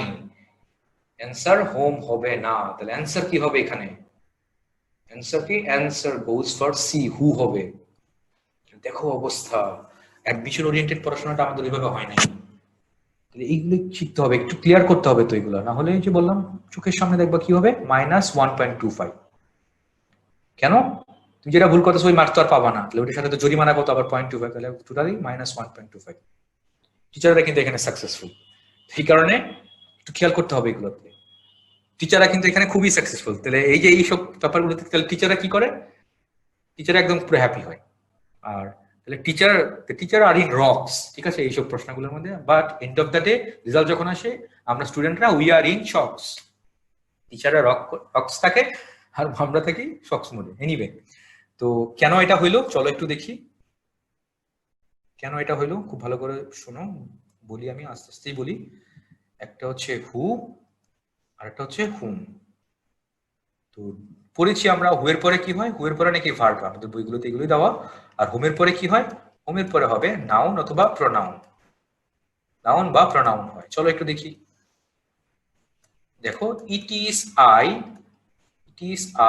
অ্যান্সার হোম হবে না, তাহলে অ্যান্সার কি হবে এখানে? অ্যান্সার কি? অ্যান্সার গোজ ফর সি, হু হবে। দেখো অবস্থা, অ্যাডমিশন ওরিয়েন্টেড পড়াশোনাটা আমাদের ওইভাবে হয় নাই। এইগুলো শিখতে হবে, একটু ক্লিয়ার করতে হবে তো এগুলো, না হলে এই যে বললাম চোখের সামনে দেখবা কি হবে? -1.25। কেন? তুমি যেটা ভুল করতেছো ওই মার্ক তো আর পাবা না, তাহলে ওইটার সাথে তো জরিমানা কত আবার 0.25, তাহলে টোটালি -1.25। টিচাররা কিন্তু এখানে সাকসেসফুল, এই কারণে একটু খেয়াল করতে হবে এগুলোতে। টিচাররা কিন্তু এখানে খুবই সাকসেসফুল, তাহলে এই যে এইসব ব্যাপারগুলোতে তাহলে টিচাররা কি করে? টিচার একদম পুরো হ্যাপি হয়। আর তাহলে টিচার আর ইন রক্স, ঠিক আছে এইসব প্রশ্নগুলোর মধ্যে, but end of the day result যখন আসে আমরা স্টুডেন্টরা উই আর ইন শকস। টিচাররা রক্স থাকে আর আমরা থাকি শকস মোডে। এনিওয়ে, তো কেন এটা হইলো চলো একটু দেখি। কেন এটা হইলো খুব ভালো করে শোনো, বলি আমি আস্তে আস্তেই বলি। একটা হচ্ছে হু, আর একটা হচ্ছে হুম। তো পড়েছি আমরা হুয়ের পরে কি হয়? হুয়ের পরে নাকি ভার্ব, আমাদের বইগুলোতে এগুলোই দেওয়া। আর হোমের পরে কি হয়? হোমের পরে হবে নাউন অথবা প্রোনাউন, নাউন বা প্রোনাউন হয়। চলো একটু দেখি। দেখো, it is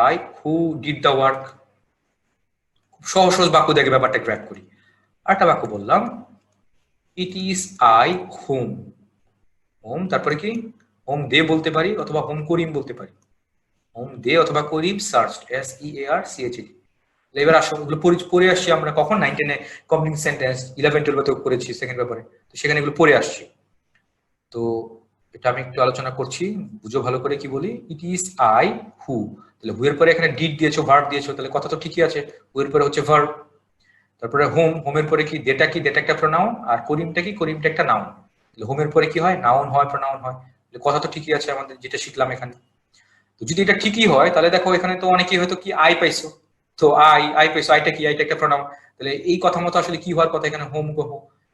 I who did the work. খুব সহজ সহজ বাক্য দেখে ব্যাপারটা গ্র্যাব করি। আরেকটা বাক্য বললাম, it is I home. Home তারপরে কি? হোম দে বলতে পারি অথবা হোম করিম বলতে পারি। হোম দে অথবা করিম সার্চড, SEARCHED। এবার আসো, এগুলো পড়ে আসছি আমরা কখন 9, 10-এ কমপ্লিট সেন্টেন্স, 11, 12-এ করেছি সেকেন্ড পেপারে, তো সেখানে এগুলো পড়ে আসছি। তো এটা আমি একটু আলোচনা করছি, বুঝো ভালো করে কি বলি। ইট ইজ আই হু, তাহলে হু এর পরে এখানে ডিড দিয়েছো, ভার্ব দিয়েছো, তাহলে কথা তো ঠিকই আছে, হু এর পরে হচ্ছে ভার্ব। তারপরে হোম, হোমের পরে কি, ডেটা কি, ডেটা একটা প্রোনাউন, আর করিমটা কি, করিমটা একটা নাউন। তাহলে হোমের পরে কি হয়, নাউন হয়, প্রোনাউন হয়। কথা তো ঠিকই আছে আমাদের, যেটা শিখলাম এখানে। তো যদি এটা ঠিকই হয় তাহলে দেখো এখানে তো অনেকেই হয়তো কি আই পাইছো, তো আই পাইছো, আইটা কি, আইটা একটা প্রোনাউন, তাহলে এই কথা মতো আসলে কি হওয়ার কথা, এখানে হোম গো,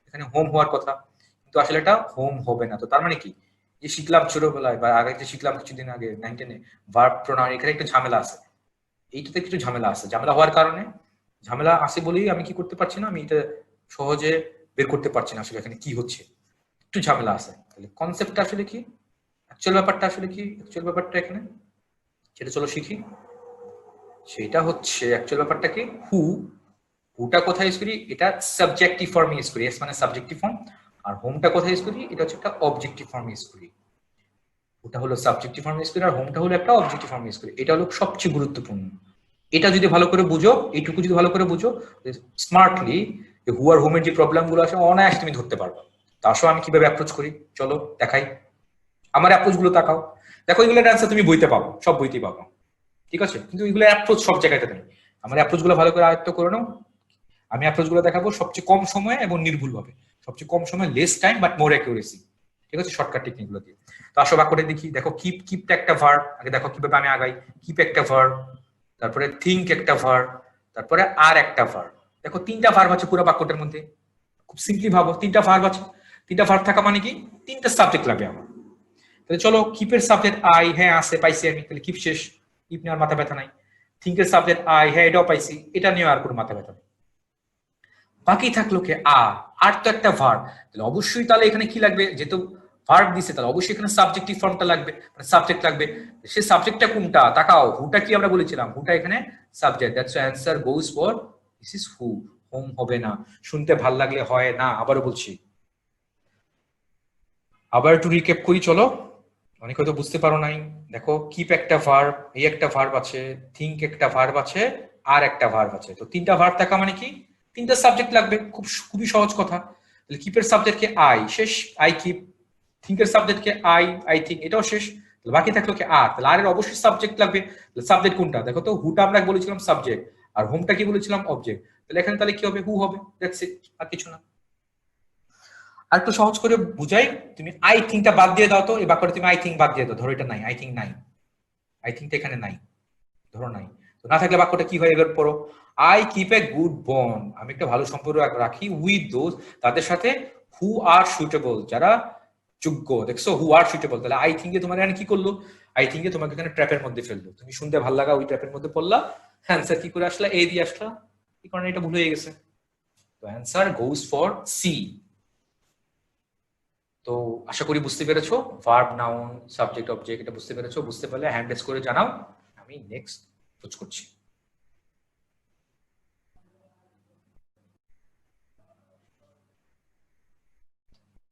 এখানে হোম হওয়ার কথা, কিন্তু আসলে এটা হোম হবে না। তো তার মানে কি, যে শিখলাম ছোটবেলায় বা আগে যে শিখলাম কিছুদিন আগে 9, 10-এ ভার্ব প্রোনাউন, এখানে একটু ঝামেলা আছে, এইটাতে একটু ঝামেলা আছে। ঝামেলা হওয়ার কারণে, ঝামেলা আছে বলেই আমি কি করতে পারছি না, আমি এটা সহজে বের করতে পারছি না আসলে এখানে কি হচ্ছে, একটু ঝামেলা আছে। তাহলে কনসেপ্টটা আসলে কি, অ্যাকচুয়াল ব্যাপারটা আসলে কি, অ্যাকচুয়াল ব্যাপারটা এখানে সেটা চলো শিখি। সেটা হচ্ছে অ্যাকচুয়াল ব্যাপারটা কি, হুটা কোথায় ইউজ করি, এটা সাবজেক্টিভ ফর্মে ইউজ করি, এস মানে সাবজেক্টিভ ফর্ম, আর হোমটা কোথায় ইউজ করি, এটা হচ্ছে একটা অবজেক্টিভ ফর্মে ইউজ করি। ওটা হলো সাবজেক্টিভ ফর্ম ইউজ করি, আর হোমটা হলো একটা অবজেক্টিভ ফর্ম ইউজ করি। এটা হলো সবচেয়ে গুরুত্বপূর্ণ। এটা যদি ভালো করে বুঝো, এইটুকু যদি ভালো করে বুঝো স্মার্টলি, হু আর হোমের যে প্রবলেম গুলো আছে অনায়াসে তুমি ধরতে পারবে। তা আসো আমি কিভাবে অ্যাপ্রোচ করি, চলো দেখাই। আমার অ্যাপ্রোচ গুলো তাকাও, দেখো এগুলোর অ্যান্সার তুমি বইতে পাবো, সব বইতেই পাবো, ঠিক আছে, কিন্তু এগুলো অ্যাপ্রোচ সব জায়গাতে নেই। আমার অ্যাপ্রোচ গুলো ভালো করে আয়ত্ত করে নাও। আমি অ্যাপ্রোচ গুলো দেখাবো সবচেয়ে কম সময়ে এবং নির্ভুল ভাবে, সবচেয়ে কম সময়, less time but more accuracy, ঠিক আছে, শর্টকাট টেকনিক গুলো দিয়ে। তো আসো বাক্যটা দেখি, দেখো কিপটা একটা ভার্ব, আগে দেখো কিভাবে আমি আগাই। কিপ একটা ভার্ব, তারপরে থিঙ্ক একটা ভার্ব, তারপরে আর একটা ভার্ব। দেখো তিনটা ভার্ব আছে পুরো বাক্যটার মধ্যে, খুব সিম্পলি ভাবো, তিনটা ভার্ব আছে, তিনটা ভার্ব থাকা মানে কি, তিনটা সাবজেক্ট লাগবে আমার। তাহলে চলো, কিপের সাবজেক্ট আই, হ্যাঁ আছে, পাইছি আমি, তাহলে কিপ শেষ, কিপ নেওয়ার মাথা ব্যথা নাই। থিঙ্কের সাবজেক্ট আই, হ্যাঁ এটাও পাইছি, এটা নিয়ে আর কোনো মাথা ব্যথা নেই। বাকি থাকলো কে আর তো একটা ভার্ব, তাহলে অবশ্যই তাহলে এখানে কি লাগবে, যেহেতু ভার্ব দিছে তাহলে অবশ্যই এখানে সাবজেক্টিভ ফর্মটা লাগবে, মানে সাবজেক্ট লাগবে। সে সাবজেক্টটা কোনটা তাকাও, হুটা কি আমরা বলেছিলাম, হুটা এখানে subject, that's answer goes for this is who, home হবে না। শুনতে ভাল লাগলে হয় না, আবারও বলছি, আবার একটু রিক্যাপ করি চলো, অনেক হয়তো বুঝতে পারো নাই। দেখো কিপ একটা ভার্ব, এই একটা ভার্ব আছে, থিঙ্ক একটা ভার্ব আছে, আর একটা ভার্ব আছে, তো তিনটা ভার্ব থাকা মানে কি, তিনটা সাবজেক্ট লাগবে, খুবই সহজ কথা। তাহলে কিপের সাবজেক্টকে আই, শেষ, আই কিপ। থিঙ্কের সাবজেক্টকে আই থিঙ্ক, এটাও শেষ। তাহলে বাকি থাকলো কি আর, তাহলে আর এর অবশ্যই সাবজেক্ট লাগবে। সাবজেক্ট কোনটা, দেখো তো, হুটা আমরা বলেছিলাম সাবজেক্ট, আর হোমটা কি বলেছিলাম অবজেক্ট, তাহলে এখানে তাহলে কি হবে, হু হবে, দ্যাটস ইট, আর কিছু না। আর একটু সহজ করে বুঝাই, তুমি আই থিঙ্কটা বাদ দিয়ে দাও তো, এই বাক্যটা তুমি আই থিঙ্ক বাদ দিয়ে দাও, ধরো এটা নাই, আই থিঙ্ক নাই, আই থিঙ্কটা এখানে নাই, ধরো নাই। তো না থাকলে বাক্যটা কি হয়, এবার পড়ো, I keep a good bond, আমি একটা ভালো সম্পর্ক রাখি, উইথ দোজ, তাদের সাথে, হু আর সুইটেবল, যারা যোগ্য। দেখছো, হু আর সুইটেবল, তাহলে আই থিঙ্কে তোমার এখানে কি করলো, আই থিঙ্কে তোমাকে এখানে ট্র্যাপের মধ্যে ফেললো, তুমি শুনতে ভালো লাগা ওই ট্র্যাপের মধ্যে পড়লা, অ্যান্সার কি করে আসলা, এ দিয়ে আসলা, কি কারণে এটা ভুল হয়ে গেছে। তো অ্যান্সার গোস ফর সি। তো আশা করি বুঝতে পেরেছো, ভার্ব, নাউন, সাবজেক্ট, অবজেক্ট, এটা বুঝতে পেরেছো। বুঝতে পারলে হ্যান্ড রেজ করে জানাও, আমি নেক্সট পোস্ট করছি।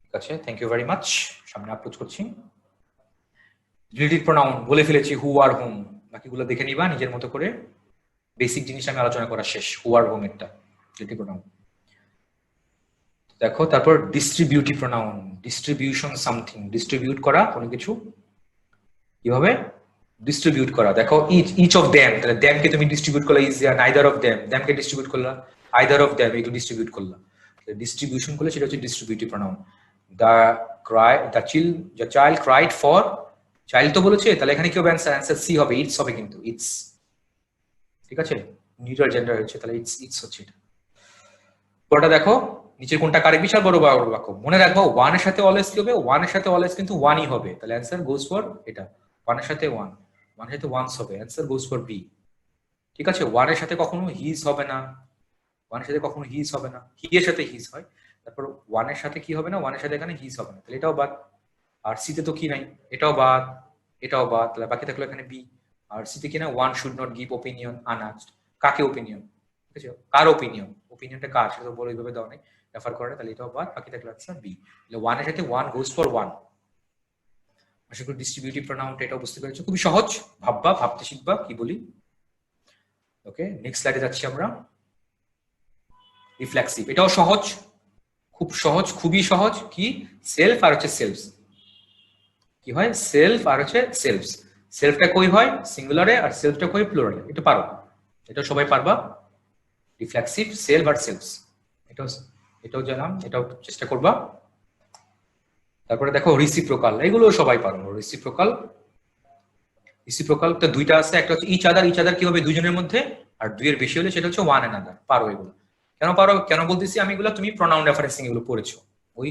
ঠিক আছে, থ্যাংক ইউ ভেরি মাচ, সামনে আপলোড করছি। রিলেটিভ প্রোনাউন বলে ফেলেছি, হু আর হোম, বাকিগুলো দেখে নিবা নিজের মতো করে। বেসিক জিনিস আমি আলোচনা করা শেষ, হু আর হোম এরটা রিলেটিভ প্রোনাউন। দেখো তারপর distributive pronoun, distribution something, distribute করা কোনো কিছু, কিভাবে ডিস্ট্রিবিউট করা। দেখো ইচ অফ দ্যাম, তাহলে দ্যাম কে তুমি ডিস্ট্রিবিউট করলা, is neither of them, them K distribute করলা, আইদার অফ দ্যাম, এগুলো ডিস্ট্রিবিউট করলা, ডিস্ট্রিবিউশন করলে সেটা হচ্ছে distributive pronoun. The child cried for, child তো বলেছে, তাহলে এখানে কি হবে অ্যান্সার, অ্যান্সার সি হবে, ইটস হবে, কিন্তু ইটস, ঠিক আছে, নিউট্রাল জেন্ডার হচ্ছে, তাহলে ইটস হচ্ছে এটা। পরটা দেখো, নিচের কোনটা কারেক্ট, বিশাল বড় বাক্য, মনে রাখবো ওয়ান এর সাথে অলওয়েজ কি হবে, ওয়ান এর সাথে অলওয়েজ কিন্তু ওয়ানই হবে, তাহলে অ্যান্সার গোস ফর এটা, ওয়ান এর সাথে ওয়ান, ওয়ান এর সাথে ওয়ান্স হবে, অ্যান্সার গোস ফর বি। ঠিক আছে, ওয়ান এর সাথে কখনো হিজ হবে না, ওয়ান এর সাথে কখনো হিজ হবে না, হি এর সাথে হিজ হয়, তারপর ওয়ান এর সাথে কি হবে না, ওয়ান এর সাথে এখানে হিজ হবে না, তাহলে এটাও বাদ। আর সিতে তো কি নাই, এটাও বাদ, এটাও বাদ, তাহলে বাকি থাকলো এখানে বি। আর সিতে কি না, one should not give opinion unasked, কাকে ওপিনিয়ন, ঠিক আছে, কার ওপিনিয়ন, ওপিনিয়নটা কার সেটা তো বলে এইভাবে দেওয়া নেই, রেফার করে, তাহলে এটাও বাদ, বাকি থাকলো আনসার বি। তাহলে ওয়ান এর সাথে ওয়ান গোস ফর ওয়ান। আশা করি ডিস্ট্রিবিউটিভ প্রোনাউনটা এটাও বুঝতে পেরেছো, খুবই সহজ, ভাববা, ভাবতে শিখবা কি বলি। ওকে, নেক্সট স্লাইডে যাচ্ছি আমরা। রিফ্লেক্সিভ, এটাও সহজ, খুব সহজ, খুবই সহজ। কি সেলফ আর হচ্ছে সেলফস, কি হয় সেলফ আর হচ্ছে সেলফস। সেলফটা কই হয় সিঙ্গুলারে আর সেলফটা কই প্লুরালে, এটা পারো, এটা সবাই পারবা। রিফ্লেক্সিভ, সেলফ আর সেলফস, এটাও এটাও জানাম, এটাও চেষ্টা করবা। তারপরে দেখো রিসিপ্রোকাল, এগুলো সবাই পারো। রিসিপ্রোকাল, রিসিপ্রোকাল তো দুইটা আছে, একটা হচ্ছে ইচ আদার, ইচ আদার কি হবে দুইজনের মধ্যে, আর দুইয়ের বেশি হলে সেটা হচ্ছে ওয়ান অ্যানাদার। পারো এগুলো। কেন পারো, কেন বলতেছি আমি এগুলো, তুমি প্রনাউন রেফারেন্সিং এগুলো পড়েছো, ওই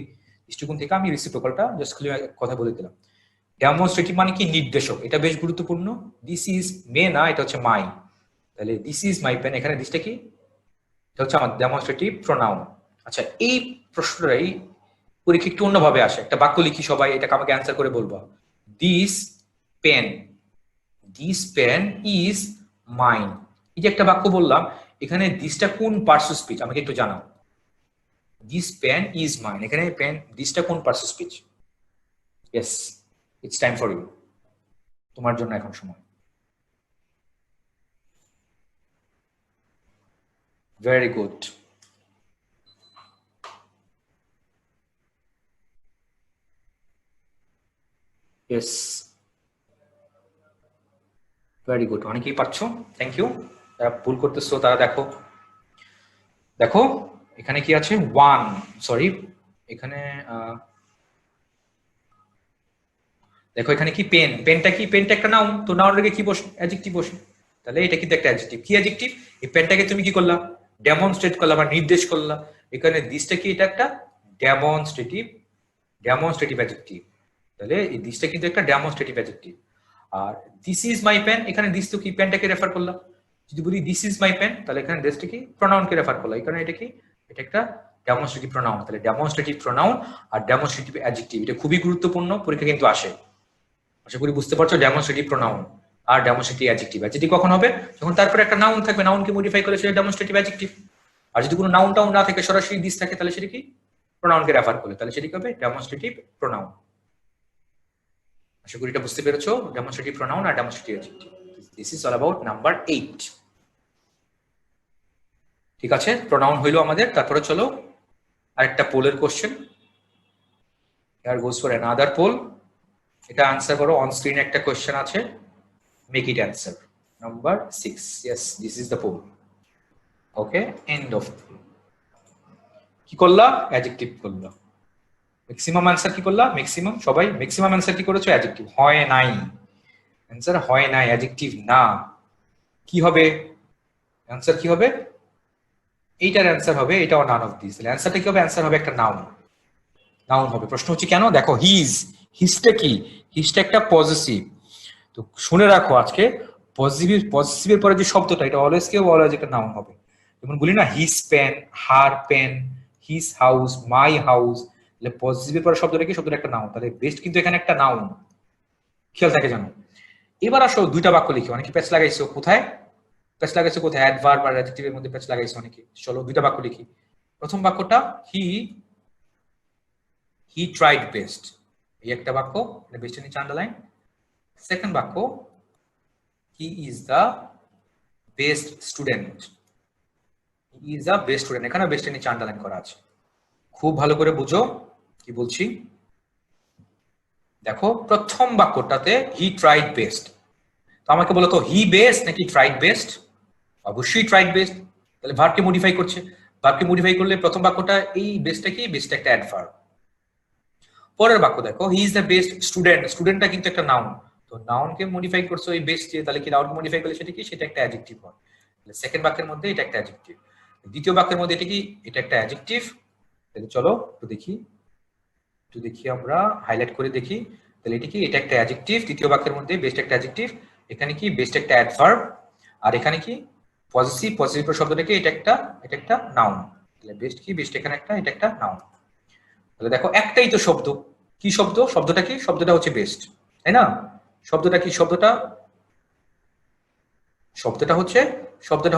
দৃষ্টিকোণ থেকে আমি রিসিপ্রোকালটা জাস্ট কথা বলে দিলাম। ডেমনস্ট্রেটিভ মানে কি নির্দেশক, এটা বেশ গুরুত্বপূর্ণ। দিস ইজ মে না, এটা হচ্ছে মাই, তাহলে দিস ইজ মাই পেন, এখানে দিসটা কি, এটা হচ্ছে আমার ডেমনস্ট্রেটিভ প্রোনাউন। আচ্ছা, এই প্রশ্নটাই পরীক্ষা একটু অন্যভাবে আসে, একটা বাক্য লিখি সবাই, এটাকে আমাকে অ্যান্সার করে বলবো। This pen, this pen is mine, এই যে একটা বাক্য বললাম, এখানে দিসটা কোন পার্টস অফ স্পিচ আমাকে একটু জানাও। দিস পেন ইজ মাইন, এখানে পেন দিসটা কোন parts of speech? Yes, it's time for you, তোমার জন্য এখন সময়। Very good. Yes, very good, অনেকেই পারছো, থ্যাংক ইউ। যারা ভুল করতেছো তারা দেখো, দেখো এখানে কি আছে, ওয়ান, সরি এখানে দেখো এখানে কি পেন, পেনটা কি, পেনটা একটা নাউন, তো নাউন রেখে কি বসে, অ্যাডজেক্টিভ বসে, তাহলে এটা কিন্তু একটা অ্যাডজেক্টিভ। কি অ্যাডজেক্টিভ, এই পেনটাকে তুমি কি করলা, ডেমনস্ট্রেট করলা বা নির্দেশ করলা, এখানে দিসটা কি, এটা একটা ডেমনস্ট্রেটিভ, ডেমনস্ট্রেটিভ অ্যাডজেক্টিভ, তাহলে এই দিসটা কিন্তু একটা ডেমনস্ট্রেটিভ অ্যাডজেক্টিভ। আর দিস ইজ মাই পেন, এখানে দিস তো কি, পেনটাকে রেফার করলাম। যদি বলি দিস ইজ মাই পেন, তাহলে এখানে দিসটা কি, প্রোনাউনকে রেফার করলাম, এখানে এটা কি, এটা একটা ডেমনস্ট্রেটিভ প্রোনাউন। তাহলে ডেমনস্ট্রেটিভ প্রোনাউন আর ডেমনস্ট্রেটিভ অ্যাডজেক্টিভ, এটা খুবই গুরুত্বপূর্ণ, পরীক্ষা কিন্তু আসে। আশা করি বুঝতে পারছো, ডেমনস্ট্রেটিভ প্রোনাউন আর ডেমনস্ট্রেটিভ অ্যাডজেক্টিভ। অ্যাডজেক্টিভ কখন হবে, যখন তারপরে একটা নাউন থাকবে, নাউনকে মডিফাই করে সেটা ডেমনস্ট্রেটিভ অ্যাডজেক্টিভ। আর যদি কোনো নাউন টাউন না থাকে, সরাসরি দিস থাকে, তাহলে সেটা কি, প্রোনাউনকে রেফার করে, তাহলে সেটা কি হবে, ডেমনস্ট্রেটিভ প্রোনাউন। আশা করি এটা বুঝতে পেরেছো, ডেমনস্ট্রেটিভ প্রোনাউন আর demonstrative adjective. This is all about number 8। ঠিক আছে, প্রোনাউন হইলো আমাদের। তারপরে চলো আরেকটা পোলের question. Here goes for another poll. এটা আনসার করো, অন স্ক্রিনে একটা কোশ্চেন আছে, make it answer. Number 6, yes this is the poll. Okay, end of. কি করলা, অ্যাডজেক্টিভ করলা। ম্যাক্সিমাম অ্যান্সার কি করলা, ম্যাক্সিমাম সবাই ম্যাক্সিমাম অ্যান্সার কি করেছো, অ্যাডজেক্টিভ। হয় নাই, অ্যান্সার হয় নাই, অ্যাডজেক্টিভ না। কি হবে অ্যান্সার, কি হবে, এইটার অ্যান্সার হবে, এটাও নান অফ দিস। অ্যান্সারটা কি হবে, অ্যান্সার হবে একটা নাউন, নাউন হবে। প্রশ্ন হচ্ছে কেন, দেখো হিজ, হিজটা কি, হিজটা একটা পজিটিভ। তো শুনে রাখো আজকে, পজিটিভ, পজিটিভের পরে যে শব্দটা, এটা অলওয়েজ কেউ অলওয়েজ একটা নাউন হবে। যেমন বলি না, his pen, her pen, his house, my house, তাহলে পজিটিভের পরে শব্দটা কি, শব্দটা একটা নাউন, তাহলে বেস্ট কিন্তু এখানে একটা নাউন, খেয়াল থাকে জানো। এবার আসো দুইটা বাক্য লিখি, অনেকে প্যাচ লাগাইছো কোথায়, প্যাচ লাগাইছো কোথায়, অ্যাডভার্ব আর অ্যাডজেক্টিভের মধ্যে প্যাচ লাগাইছো অনেকে। চলো দুইটা বাক্য লিখি। প্রথম বাক্যটা, হি ট্রাইড বেস্ট, এই একটা বাক্য, এটা বেস্টের নিচে আন্ডারলাইন। সেকেন্ড বাক্য, হি is the best student, he is the best student, এখানে বেস্টের নিচে আন্ডারলাইন করা আছে। খুব ভালো করে বুঝো কি বলছি। দেখো প্রথম বাক্যটাতে হি ট্রাইড বেস্ট, তো আমাকে বলো তো হি বেস্ট নাকি ট্রাইড বেস্ট? অবশ্যই ট্রাইড বেস্ট, তাহলে ভার্বকে মডিফাই করছে। ভার্বকে মডিফাই করলে প্রথম বাক্যটা, এই বেস্টটা কি, বেস্টটা একটা অ্যাডভার্ব। পরের বাক্য দেখো, he is the best student, স্টুডেন্টটা কিন্তু একটা নাউন, তো নাউনকে মডিফাই করছো এই বেস্ট দিয়ে, তাহলে কি নাউনকে মডিফাই করলে সেটা কি, সেটা একটা অ্যাডজেক্টিভ হয়। তাহলে সেকেন্ড বাক্যের মধ্যে এটা একটা অ্যাডজেক্টিভ, দ্বিতীয় বাক্যের মধ্যে এটা কি, এটা একটা অ্যাডজেক্টিভ। তাহলে চলো একটু দেখি আমরা হাইলাইট করে দেখি। তাহলে এটা কি, এটা একটা অ্যাডজেক্টিভ, তৃতীয় বাক্যের মধ্যে বেস্ট একটা অ্যাডজেক্টিভ, এখানে কি বেস্ট একটা অ্যাডভার্ব, আর এখানে কি পজিটিভ, পজিটিভ শব্দটা কি, এটা একটা নাউন। তাহলে বেস্ট কি, বেস্ট এখানে একটা, এটা একটা নাউন। তাহলে দেখো একটাই তো শব্দ, কি শব্দ, শব্দটা কি, শব্দটা হচ্ছে বেস্ট, তাই না? শব্দটা কি, শব্দটা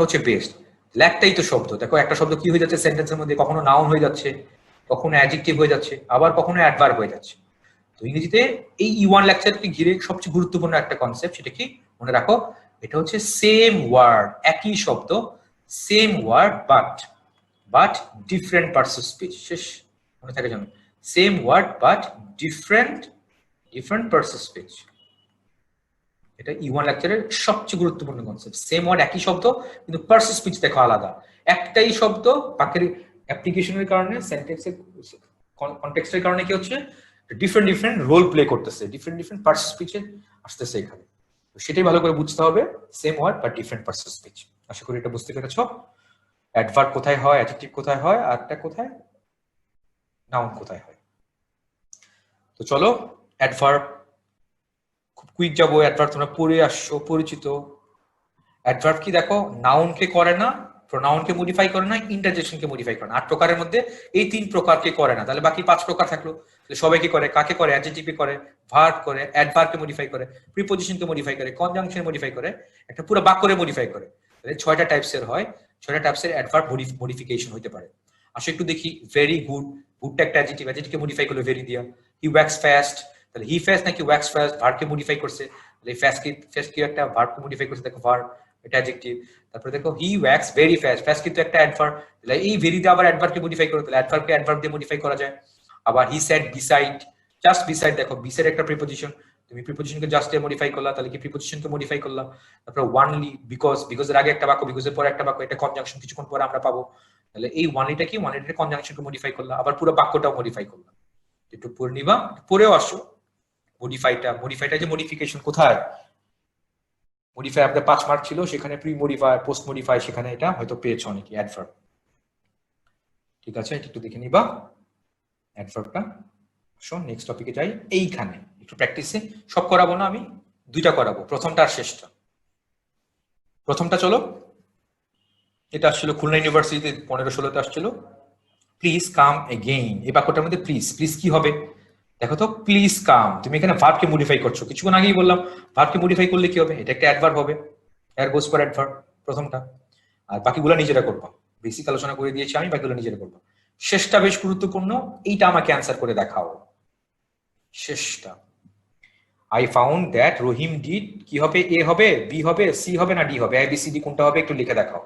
হচ্ছে বেস্ট। একটাই তো শব্দ, দেখো একটা শব্দ কি হয়ে যাচ্ছে সেন্টেন্সের মধ্যে, কখনো নাউন হয়ে যাচ্ছে, কখনো অ্যাডজেক্টিভ হয়ে যাচ্ছে, আবার কখনো অ্যাডভার্ব হয়ে যাচ্ছে। তো ইংরেজিতে এই E1 লেকচারকে ঘিরে সবচেয়ে গুরুত্বপূর্ণ একটা কনসেপ্ট, সেটা কি মনে রাখো, এটা হচ্ছে সেম ওয়ার্ড, একই শব্দ, same word but different parts of speech. শেষ, মনে থাকে যেন, same word but different parts of speech. এটা E1 লেকচারের সবচেয়ে গুরুত্বপূর্ণ কনসেপ্ট। সেম ওয়ার্ড, একই শব্দ, কিন্তু পার্টস অফ স্পিচ দেখো আলাদা। একটাই শব্দ বাক্যের অ্যাপ্লিকেশনের কারণে, সেন্টেন্সের কনটেক্সটের কারণে কি হচ্ছে, ডিফারেন্ট রোল প্লে করতেছে, ডিফারেন্ট পার্টস অফ স্পিচে আসতেছে এখানে। সেটাই ভালো করে বুঝতে হবে, same word but different parts of speech. আশা করি এটা বুঝতে পেরেছো। অ্যাডভার্ব কোথায় হয়, অ্যাডজেক্টিভ কোথায় হয়, আরটা কোথায়, নাউন কোথায় হয়। তো চলো অ্যাডভার্ব, খুব কুইক যাবো। অ্যাডভার্ব তোমরা পড়ে আসছো, পরিচিত। অ্যাডভার্ব কি দেখো, নাউনকে করে না, প্রোনাউনকে মডিফাই করে না, ইন্টারজেকশনকে মডিফাই করে না। 8 প্রকারের মধ্যে এই 3 প্রকারকে করে না, তাহলে বাকি 5 প্রকার থাকলো। সবাই কি করে, কাকে করে, অ্যাডজেক্টিভকে করে, ভার্ব করে, অ্যাডভার্বকে মডিফাই করে, প্রিপজিশনকে মডিফাই করে, কনজাংশন মডিফাই করে, একটা পুরো বাক্যরে মডিফাই করে। তাহলে 6টা টাইপসের হয়, 6টা টাইপসের অ্যাডভার্ব মডিফিকেশন হতে পারে। আসো একটু দেখি। ভেরি গুড, গুডটা একটা অ্যাডজেক্টিভ, অ্যাডজেক্টিভকে মডিফাই করলো ভেরি দিয়া। হি ওয়াক্স ফাস্ট, তাহলে হি ফাস্ট নাকি ওয়াক্স ফাস্ট, ভার্বকে মডিফাই করছে, তাহলে ফাস্ট কি একটা ভার্বকে মডিফাই করছে, দেখো ভার্ব, এটা অ্যাডজেক্টিভ। তারপরে দেখো হি ওয়াক্স ভেরি ফাস্ট, ফাস্ট কিন্তু একটা অ্যাডভার্ব, তাহলে এই ভেরি দিয়ে আবার অ্যাডভার্বকে মডিফাই করে, তাহলে অ্যাডভার্বকে অ্যাডভার্ব দিয়ে মডিফাই করা যায়। আবার he said beside, just beside, দেখো বিসাইড একটা প্রিপজিশন, তুমি প্রিপজিশনকে জাস্ট দিয়ে মডিফাই করলা, তাহলে কি প্রিপজিশনকে মডিফাই করলা। তারপরে ওয়ানলি, বিকজের আগে একটা বাক্য, বিকজের পরে একটা বাক্য, এটা কনজাংশন কিছুক্ষণ পরে আমরা পাবো। তাহলে এই ওয়ানলিটা কি, ওয়ানলিটা কনজাংশনকে মডিফাই করলা, আবার পুরো বাক্যটাও মডিফাই করলাম। একটু পড়ে নিবা, পড়েও আসো। মডিফাইটা যে মডিফিকেশন কোথায়, মডিফাই আপনাদের 5 মার্ক ছিল, সেখানে প্রি মডিফাই, পোস্ট মডিফাই, সেখানে এটা হয়তো পেয়েছো অনেকে। অ্যাডভার্ব, ঠিক আছে, একটু দেখে নিবা অ্যাডভার্বটা। আসো নেক্সট টপিকে যাই। এইখানে একটু প্র্যাকটিসে, সব করাবো না আমি, 2টা করাবো, প্রথমটা আর শেষটা। প্রথমটা চলো, এটা আসছিল খুলনা ইউনিভার্সিটিতে 15-16তে আসছিল। প্লিজ কাম এগেইন, এই বাক্যটার মধ্যে প্লিজ কি হবে দেখো তো, প্লিজ কাম। তুমি এখানে ভার্বকে মডিফাই করছো, কিছুক্ষণ আগেই বললাম ভার্বকে মডিফাই করলে কি হবে, এটা একটা অ্যাডভার্ব হবে, এর গোস ফর অ্যাডভার্ব, প্রথমটা। আর বাকিগুলো নিজেরা করবা, বেসিক আলোচনা করে দিয়েছি আমি, বাকিগুলো নিজেরা করবা। শেষটা বেশ গুরুত্বপূর্ণ, এইটা আমাকে অ্যান্সার করে দেখাও। শেষটা, I found that Rahim did, কি হবে, এ হবে, বি হবে, সি হবে না ডি হবে, এ বি সি ডি কোনটা হবে একটু লিখে দেখাও।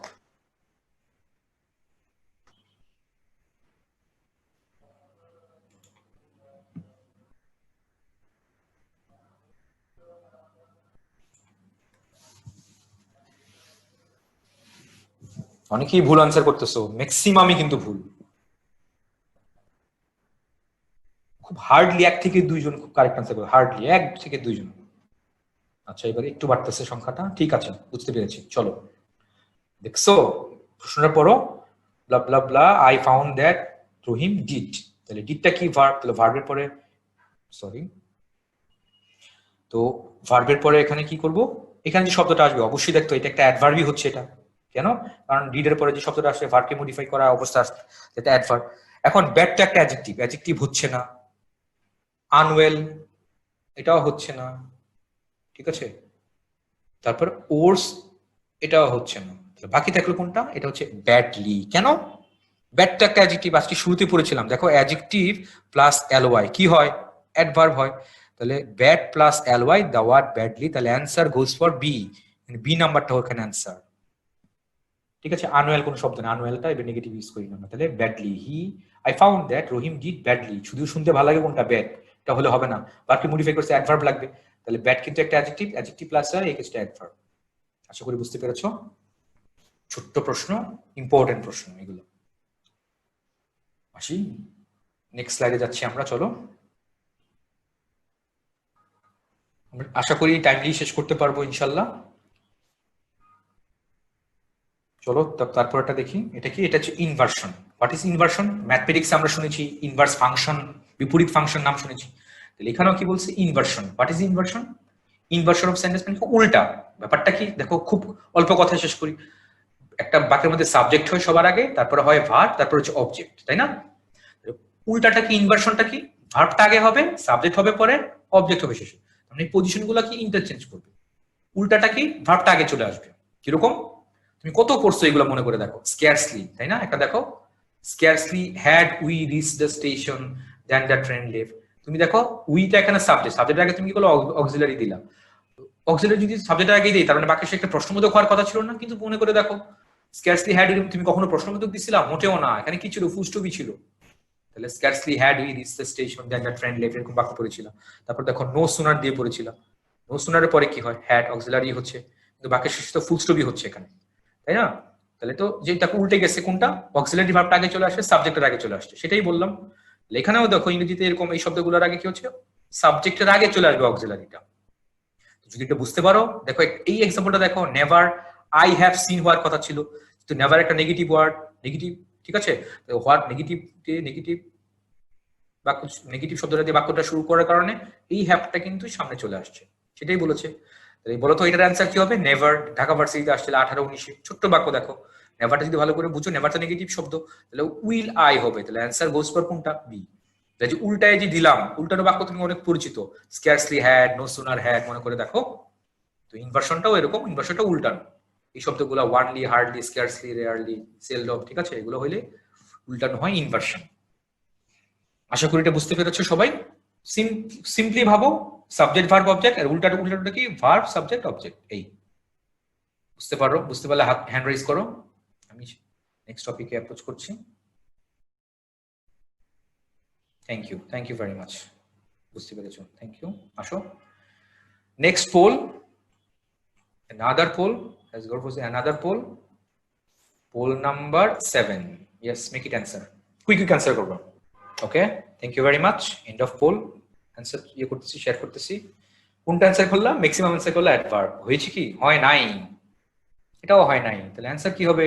অনেকেই ভুল আনসার করতেছো, ম্যাক্সিমামই কিন্তু ভুল। খুব হার্ডলি 1 থেকে 2 জন খুব কারেক্ট আনসার করবে, হার্ডলি 1 থেকে 2 জন। আচ্ছা, এবারে একটু বাড়তেছে সংখ্যাটা, ঠিক আছে, বুঝতে পেরেছি। চলো দেখছো, প্রশ্নটা পড়ো। Blah blah blah, I found that Rahim did, তাহলে ডিডটা কি, ভার্ব, তাহলে ভার্বের পরে, সরি, তো ভার্বের পরে এখানে কি করব, এখানে যে শব্দটা আসবে অবশ্যই দেখতো এটা একটা অ্যাডভার্বই হচ্ছে। এটা কেন, কারণ ডিডের পরে যে শব্দটা আসবে ভার্বকে মডিফাই করা অবস্থা আসছে, এটা অ্যাডভার্ব। এখন ব্যাডটা একটা অ্যাডজেক্টিভ হচ্ছে না, আনওয়েল এটাও হচ্ছে না, ঠিক আছে। তারপর ওর্স এটাও হচ্ছে না, বাকি থাকলো কোনটা, এটা হচ্ছে ব্যাডলি। কেন, ব্যাডটা একটা অ্যাডজেক্টিভ, আজকে শুরুতে পড়েছিলাম, দেখো অ্যাডজেক্টিভ প্লাস এলওয়াই কি হয়, অ্যাডভার্ব হয়। তাহলে bad plus L Y, the word badly, তাহলে answer goes for B, B নাম্বারটা ওখানে অ্যান্সার, ঠিক আছে। আনুয়াল কোনো শব্দ না, আনুয়ালটা এবার নেগেটিভ ইউজ করি না, তাহলে badly, I found that Rahim did badly, শুধু শুনতে ভালো লাগে কোনটা, ব্যাড, এটা হলে হবে না, বাকি মডিফাই করতে অ্যাডভার্ব লাগবে, তাহলে ব্যাড কিন্তু একটা অ্যাডজেক্টিভ প্লাস আর এই কেসটা অ্যাডভার্ব। আশা করি বুঝতে পেরেছো। ছোট্ট প্রশ্ন, ইম্পর্টেন্ট প্রশ্ন এগুলো। আসি নেক্সট স্লাইডে যাচ্ছি আমরা, চলো। আশা করি টাইমলি শেষ করতে পারবো ইনশাল্লাহ। চলো তারপর এটা দেখি, এটা কি, এটা হচ্ছে inversion. What is inversion, mathematics আমরা শুনেছি ইনভার্স ফাংশন, বিপরীত ফাংশন নাম শুনেছি, তাহলে এখানেও কি বলছে inversion. What is inversion, inversion of sentence মানে উল্টা। ব্যাপারটা কি দেখো, খুব অল্প কথায় শেষ করি। একটা বাক্যের মধ্যে সাবজেক্ট হয় সবার আগে, তারপরে হয় ভার্ব, তারপর হচ্ছে অবজেক্ট, তাই না। উল্টাটা কি, ইনভার্সনটা কি, ভার্বটা আগে হবে, সাবজেক্ট হবে পরে, অবজেক্ট হবে শেষে, মানে পজিশন গুলো কি ইন্টারচেঞ্জ করবে। উল্টাটা কি, ভার্বটা আগে চলে আসবে। কিরকম, তুমি কত পড়ছো এগুলো মনে করে দেখো, স্ক্যারসলি, তাই না, একটা দেখো, scarcely had we reach the station then the train left, তুমি দেখো উইটা এখানে সাবজেক্ট, সাবজেক্ট আগে তুমি কি করলো, অক্সিলারি দিলা, অক্সিলারি যদি সাবজেক্টের আগে দিই তার মানে বাকি সে একটা প্রশ্নবোধক হওয়ার কথা ছিল না, কিন্তু মনে করে দেখো স্ক্যারসলি হ্যাড তুমি কখনো প্রশ্নবোধক দিছিলা? মোটেও না, এখানে কি ছিল? ফুল স্টপই ছিল। তাহলে scarcely had we reach the station then the train late, এরকম বাক্য পড়েছিলাম। তারপর দেখো নো সুনার দিয়ে পড়েছিলাম, নো সুনারের পরে কি হয়? হ্যাড অক্সিলারি হচ্ছে, কিন্তু বাক্যের শেষে তো ফুল স্টপই হচ্ছে এখানে, তাই না? তাহলে তো যে তাকে উল্টে গেছে, কোনটা? অক্সিলারি ভার্বটা আগে চলে আসে, সাবজেক্টের আগে চলে আসছে, সেটাই বললাম। এখানেও দেখো ইংরেজিতে এরকম এই শব্দগুলোর আগে কি হচ্ছে? সাবজেক্টের আগে চলে আসবে অক্সিলারিটা। যদি এটা বুঝতে পারো, দেখো এই এক্সাম্পলটা দেখো, নেভার আই হ্যাভ সিন হওয়ার কথা ছিল, তো নেভার একটা নেগেটিভ ওয়ার্ড, নেগেটিভ, ঠিক আছে? হোয়াট নেগেটিভ, নেগেটিভ বাক্য, নেগেটিভ শব্দটা দিয়ে বাক্যটা শুরু করার কারণে এই হ্যাভটা কিন্তু সামনে চলে আসছে, সেটাই বলেছে। তাহলে বলো তো এটার অ্যান্সার কি হবে? নেভার। ঢাকা ভার্সিটিতে আসছিল 18-19, ছোট্ট বাক্য দেখো, নেভারটা যদি ভালো করে বুঝো, নেভার তো নেগেটিভ শব্দ, তাহলে উইল আই হবে, তাহলে অ্যান্সার গোস ফর কোনটা? বি। যে উল্টায় যে দিলাম, উল্টানো বাক্য তুমি অনেক পরিচিত, স্ক্যারসলি হ্যাড, নো সুনার হ্যাড, মনে করে দেখো। তো ইনভার্সনটাও এরকম, ইনভার্সনটা উল্টানো। এই শব্দগুলো ওয়ানলি, হার্ডলি, স্ক্যারসলি, রেয়ারলি, সেলডম, ঠিক আছে, এগুলো হইলে উল্টানো হয় ইনভার্সন। আশা করি এটা বুঝতে পেরেছো সবাই। সিম্পলি ভাবো সাবজেক্ট ভার্ব অবজেক্ট, আর উল্টাটা উল্টাটা কি? Verb subject object. এই বুঝতে পারো? বুঝতে পারলে হ্যান্ড রাইজ করো, আমি নেক্সট টপিকে অ্যাপ্রোচ করছি। থ্যাংক ইউ ভেরি মাচ, বুঝতে পেরেছো, থ্যাংক ইউ। আসো next poll, another poll has got for another poll, poll number 7. Yes, make it answer, quick answer করবা। Okay, thank you very much, end of poll. Answer ইয়ে করতেছি, share করতেছি। কোনটা answer করলাম? Maximum answer করলো adverb. হয়েছে কি? হয় নাই, এটাও হয় নাই। তাহলে অ্যান্সার কি হবে?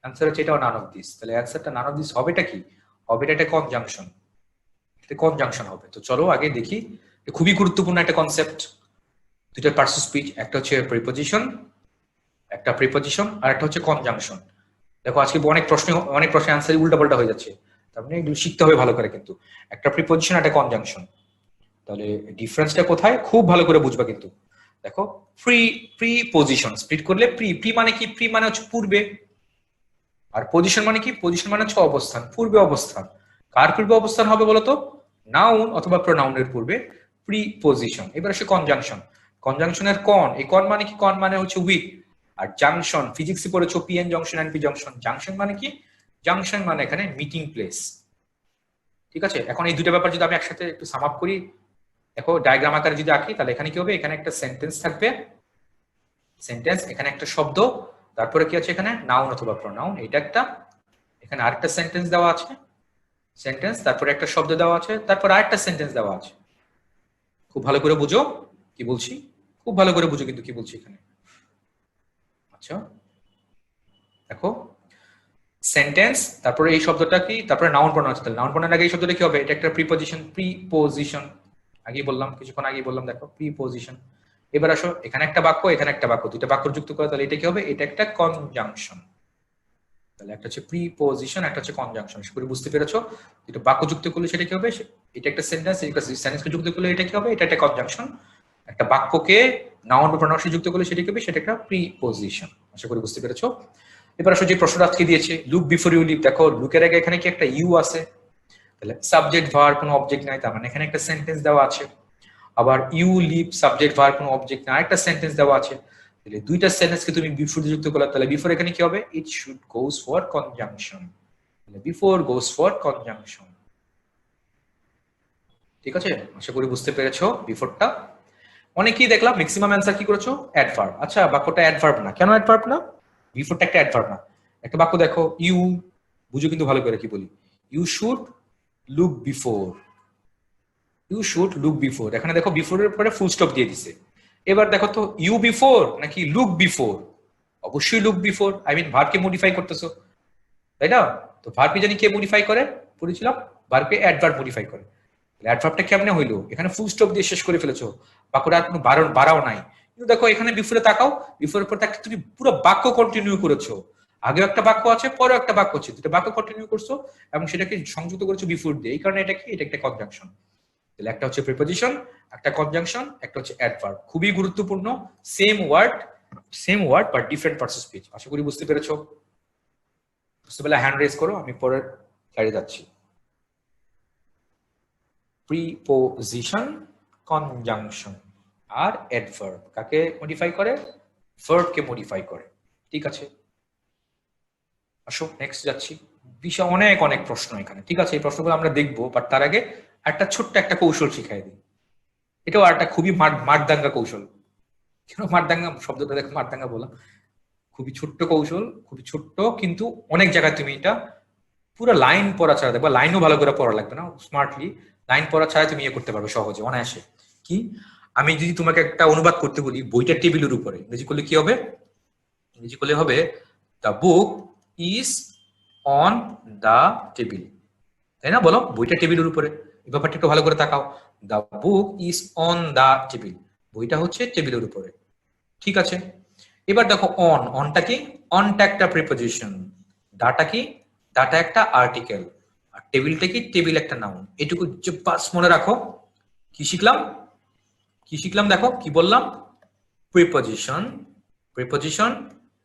অ্যান্সার হচ্ছে এটাও নান অফ দিস। তাহলে অ্যান্সারটা নান অফ দিস হবেটা কি? হবে এটা একটা কনজাংশন, এটা কনজাংশন হবে। তো চলো আগে দেখি, খুবই গুরুত্বপূর্ণ একটা কনসেপ্ট। দুইটা পার্টস অফ স্পিচ, একটা হচ্ছে প্রিপোজিশন, একটা প্রিপোজিশন, আর একটা হচ্ছে কনজাংশন। দেখো আজকে অনেক প্রশ্নের অ্যান্সার উল্টাপাল্টা হয়ে যাচ্ছে, তার মানে এগুলো শিখতে হবে ভালো করে। কিন্তু একটা প্রিপোজিশন, একটা কনজাংশন, তাহলে ডিফারেন্সটা কোথায় খুব ভালো করে বুঝবা। কিন্তু দেখো প্রিপোজিশন স্প্লিট করলে প্রি মানে কি? প্রি মানে হচ্ছে পূর্বে, আর পজিশন মানে কি? পজিশন মানে হচ্ছে অবস্থান, পূর্বে অবস্থান। কার পূর্বে অবস্থান হবে বলতো? নাউন অথবা প্রোনাউনের পূর্বে, প্রিপোজিশন। এবার আসে কনজাংশন। কনজাংশনের কন, এই কন মানে কি? কন মানে হচ্ছে উইথ। আর জাংশন, ফিজিক্সে পড়েছো PN junction and P junction. Junction মানে কি? জাংশন মানে এখানে মিটিং প্লেস, ঠিক আছে? এখন এই দুটো ব্যাপার যদি আমি একসাথে একটু সাম আপ করি, দেখো ডায়াগ্রাম আকারে যদি আঁকি, তাহলে এখানে কি হবে? এখানে একটা সেন্টেন্স থাকবে, সেন্টেন্স, এখানে একটা শব্দ, তারপরে কি আছে এখানে? নাউন অথবা প্রোনাউন, এটা একটা, এখানে আরেকটা সেন্টেন্স দেওয়া আছে, সেন্টেন্স, তারপরে একটা শব্দ দেওয়া আছে, তারপর আরেকটা সেন্টেন্স দেওয়া আছে। খুব ভালো করে বুঝো কি বলছি, খুব ভালো করে বুঝো কিন্তু কি বলছি এখানে। আচ্ছা দেখো, সেন্টেন্স, তারপরে এই শব্দটা কি? তারপরে নাউন প্রোনাউন আছে। নাউন প্রোনাউন আগে এই শব্দটা কি হবে? এটা একটা প্রিপোজিশন, প্রিপোজিশন আগেই বললাম, কিছুক্ষণ আগেই বললাম, দেখো প্রিপোজিশন। এবার আসো, এখানে একটা বাক্য, এখানে একটা বাক্য, দুইটা বাক্য যুক্ত করে, তাহলে এটা কি হবে? এটা একটা কনজাংশন। তাহলে একটা হচ্ছে প্রিপোজিশন, একটা হচ্ছে কনজাংশন। আশা করি বুঝতে পেরেছো। এটা বাক্য যুক্ত করলে সেটা কি হবে? এটা একটা সেন্টেন্স, এটা সেন্টেন্সকে যুক্ত করলে এটা কি হবে? এটা একটা কনজাংশন। একটা বাক্যকে নাউন বা প্রোনাউন যুক্ত করলে সেটা কি হবে? সেটা একটা প্রিপোজিশন। আশা করি বুঝতে পেরেছো। এবার আসো যে প্রশ্নটা আজকে দিয়েছে, লুক বিফোর ইউ লিভ, দেখো লুকের আগে এখানে কি একটা ইউ আছে, তাহলে সাবজেক্ট ভার্ব কোনো অবজেক্ট নাই, তার মানে এখানে একটা সেন্টেন্স দেওয়া আছে। আবার ইউ লিভ সাবজেক্ট ভার্ব কোনো অবজেক্ট নাই, আরেকটা সেন্টেন্স দেওয়া আছে। তাহলে দুইটা সেন্টেন্সকে তুমি বিফোর যুক্ত করলে, তাহলে বিফোর এখানে কি হবে? It should goes for conjunction. তাহলে বিফোর গোস ফর কনজাংশন, ঠিক আছে? আশা করি বুঝতে পেরেছো বিফোরটা। অনেকেই দেখলাম ম্যাক্সিমাম অ্যান্সার কি করেছো? অ্যাডভার্ব। আচ্ছা বাক্যটা অ্যাডভার্ব না, কেন অ্যাডভার্ব না? বিফোরটা একটা অ্যাডভার্ব না। একটা বাক্য দেখো, ইউ, বুঝো কিন্তু ভালো করে কি বলি, you should look before, you should look before. এখানে দেখো বিফোরের পরে ফুল স্টপ দিয়ে দিছে। এবার দেখো তো, ইউ বিফোর নাকি লুক বিফোর? অবশ্যই লুক বিফোর, আই মিন ভার্বকে মডিফাই করতেছো, তাই না? তো ভার্বকে জানি কে মডিফাই করে, পড়েছিলাম, ভার্বকে অ্যাডভার্ব মডিফাই করে। অ্যাডভার্বটা কেমনে হইলো? এখানে ফুল স্টপ দিয়ে শেষ করে ফেলেছো, বাক্যটা আর কোনো বাড়াও নাই। কিন্তু দেখো এখানে বিফোরে তাকাও, বিফোরের পর তাকে তুমি পুরো বাক্য কন্টিনিউ করেছো। আগেও একটা বাক্য আছে, পরেও একটা বাক্য আছে, দুটো বাক্য কন্টিনিউ করছো এবং সেটাকে সংযুক্ত করেছো বিফোর দিয়ে। এই কারণে এটা কি? এটা একটা কনজাংশন। তাহলে একটা হচ্ছে প্রিপোজিশন, একটা কনজাংশন, একটা হচ্ছে অ্যাডভার্ব। খুবই গুরুত্বপূর্ণ, same word but different parts of speech. আশা করি বুঝতে পেরেছো। বুঝতে পারলে হ্যান্ড রেজ করো, আমি পরের স্লাইডে যাচ্ছি। Preposition, conjunction. আর অ্যাডভার্ব কাকে মডিফাই করে? ভার্বকে মডিফাই করে। ঠিক আছে, আসো নেক্সট যাচ্ছি। বিষয় অনেক অনেক প্রশ্ন এখানে, ঠিক আছে, এই প্রশ্নগুলো আমরা দেখবো, বাট তার আগে একটা ছোট্ট একটা কৌশল শিখাই দিই। এটাও একটা খুবই মারদাঙ্গা কৌশল। কেন মারদাঙ্গা শব্দটা দেখো, মারদাঙ্গা বলা খুবই ছোট্ট কৌশল, খুবই ছোট্ট, কিন্তু অনেক জায়গায় তুমি এটা পুরো লাইন পড়া ছাড়া দেখবা, লাইনও ভালো করে পড়া লাগবে না, স্মার্টলি লাইন পড়া ছাড়া তুমি ইয়ে করতে পারবে সহজে অনায়াসে। কি, আমি যদি তোমাকে একটা অনুবাদ করতে বলি বইটার টেবিলের উপরে, ইংরেজি করলে কি হবে? ইংরেজি করলে হবে the book is on the table, তাই না? বলো, বইটা টেবিলের উপরে, এই ব্যাপারটা একটু ভালো করে তাকাও। The book is on the table, বইটা হচ্ছে টেবিলের উপরে। ঠিক আছে, এবার দেখো অনটা কি? অনটা একটা প্রিপোজিশন, দাটা কি? দাটা একটা আর্টিকেল, আর টেবিলটা কি? টেবিল একটা নাউন। এটুকু বাস মনে রাখো। কি শিখলাম? কি শিখলাম দেখো, কি বললাম? প্রিপোজিশন, প্রিপোজিশন,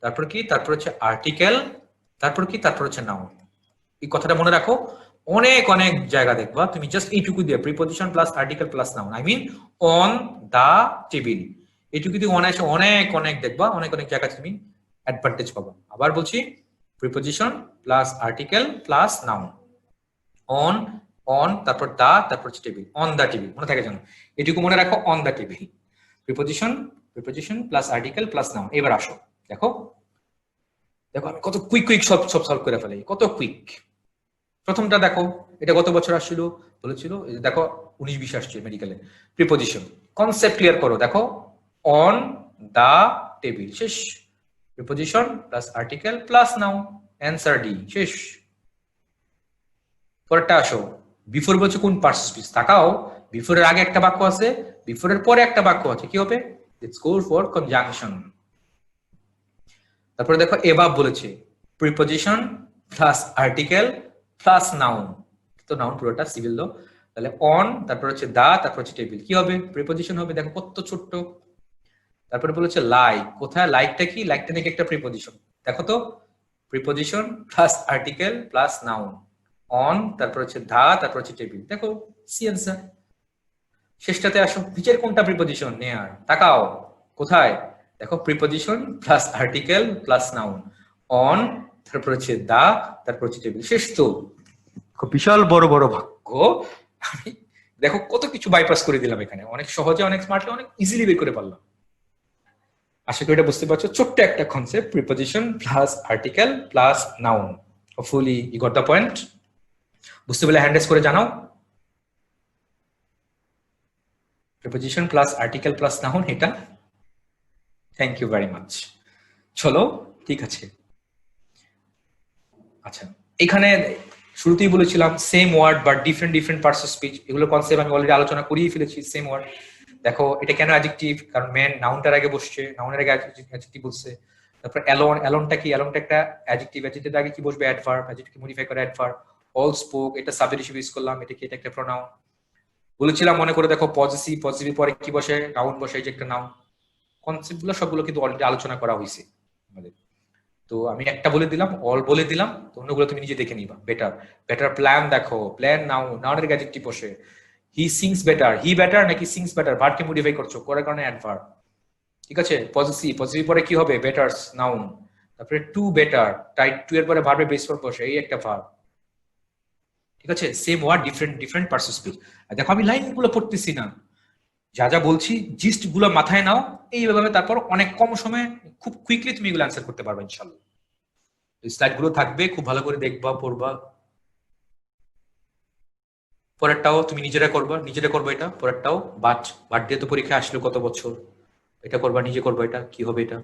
তারপর কি? তারপর হচ্ছে আর্টিকেল, তারপর কি? তারপর হচ্ছে নাউন। এই কথাটা মনে রাখো। অনেক অনেক জায়গা দেখবা তুমি জাস্ট এইটুকু দিয়ে preposition plus article plus noun, I mean on the table, এইটুকু দিয়ে অনায়াসে অনেক অনেক দেখবা, অনেক অনেক জায়গা তুমি অ্যাডভান্টেজ পাবা। আবার বলছি, preposition plus article plus noun, on, on, তারপর দা, তারপর হচ্ছে টেবিল, অন দা টেবিল, মনে থাকে যেন, এটুকু মনে রাখো, on the table, preposition, preposition plus article plus noun. এবার আসো দেখো, দেখো আমি কত কুইক কুইক সব সব সলভ করে ফেলাই, কত কুইক। প্রথমটা দেখো, এটা গত বছর আসছিল, বলেছিল, দেখো 19-20 আসছে মেডিকেলে। প্রিপোজিশন, কনসেপ্ট ক্লিয়ার করো, দেখো অন দা টেবিল, শেষ। Preposition plus article plus noun, answer D, শেষ। পরেরটা আসো, বিফোর বলছে কোন পার্টিসিপেন্ট, তাকাও, বিফোরের আগে একটা বাক্য আছে, বিফোরের পরে একটা বাক্য আছে, কি হবে? It's go for conjunction. তারপরে দেখো এবাব বলেছে preposition plus article plus noun, তো নাউন পুরোটা সিভিল লো, তাহলে অন, তারপর হচ্ছে দা, তারপর হচ্ছে টেবিল, কি হবে? প্রিপোজিশন হবে, দেখো কত ছোট্ট। তারপরে বলেছে লাইক, কোথায় লাইকটা কি? লাইকটা নাকি একটা প্রিপোজিশন, দেখো তো, preposition plus article plus noun, on, তারপর হচ্ছে দা, তারপর হচ্ছে টেবিল, দেখো সি অ্যান্সার। শেষটাতে আসো, নিচের কোনটা প্রিপোজিশন? নেয়ার, তাকাও কোথায়, দেখো preposition plus article plus noun, on, তারপর হচ্ছে দা, তারপর হচ্ছে টেবিল, শেষ তো। বিশাল বড় বড় বাক্য, আমি দেখো কত কিছু বাইপাস করে দিলাম এখানে, অনেক সহজে, অনেক স্মার্টলি, অনেক ইজিলি বের করে পারলাম। আশা করি এটা বুঝতে পারছো, ছোট্ট একটা concept, preposition plus article plus noun. Hopefully you got the point. বুঝতে পারলে হ্যান্ড রেজ করে জানাও। Preposition plus article plus noun, এটা। Thank you very much. চলো, ঠিক আছে। আচ্ছা, এখানে শুরুতেই বলেছিলাম same word but different different parts of speech, এগুলো কনসেপ্ট আমি অলরেডি আলোচনা করিয়ে ফেলেছি। সেম ওয়ার্ড, দেখো এটা কেন অ্যাডজেক্টিভ? কারণ মেন নাউনটার আগে বসছে, নাউনের আগে অ্যাডজেক্টিভ বলছে। তারপর অ্যালোন, অ্যালোনটা কি? অ্যালোনটা একটা অ্যাডজেক্টিভ, অ্যাডজেক্টিভের আগে কি বসবে? অ্যাডভার্ব, অ্যাডজেক্টিভ মডিফাই করে অ্যাডভার্ব। অল স্পোক, এটা সাবজেক্ট হিসেবে ইউজ করলাম, এটা কি? এটা একটা প্রোনাউন। বলেছিলাম মনে করে দেখো, পজিটিভ, পজিটিভ পরে কি বসে? নাউন বসে, এই যে একটা নাউন। কনসেপ্ট গুলো সবগুলো কিন্তু অলরেডি আলোচনা করা হয়েছে আমাদের। তো আমি একটা বলে দিলাম, অল বলে দিলাম, তো অন্যগুলো তুমি নিজে দেখে নিবা। বেটার, বেটার প্ল্যান, দেখো প্ল্যান নাউন, নাউনের অ্যাডজেক্টিভ বসে। হি সিংস বেটার, হি বেটার নাকি সিংস বেটার, ভার্বকে মডিফাই করছো, করার কারণে অ্যাডভার্ব। ঠিক আছে, পজিটিভ, পজিটিভ পরে কি হবে? বেটারস, নাউন। তারপরে টু বেটার, টাইপ টু এর পরে ভার্বের বেস ফর্ম বসে, এই একটা ভার্ব। ঠিক আছে, same word different different parts of speech. আর দেখো আমি লাইন গুলো পড়তেছি না, যা যা বলছি জিস্ট গুলো মাথায় নাও এইভাবে, তারপর অনেক কম সময়ে খুব কুইকলি তুমি এগুলো অ্যান্সার করতে পারবে ইনশাআল্লাহ। স্লাইড গুলো থাকবে, খুব ভালো করে দেখবা, পড়বা। পরেরটাও তুমি নিজেরা করবা, নিজেরা করবা এটা। পরেরটাও বাট, বাট দিয়ে তো পরীক্ষা আসলো কত বছর, এটা করবা, নিজে করবা, এটা কি হবে এটা।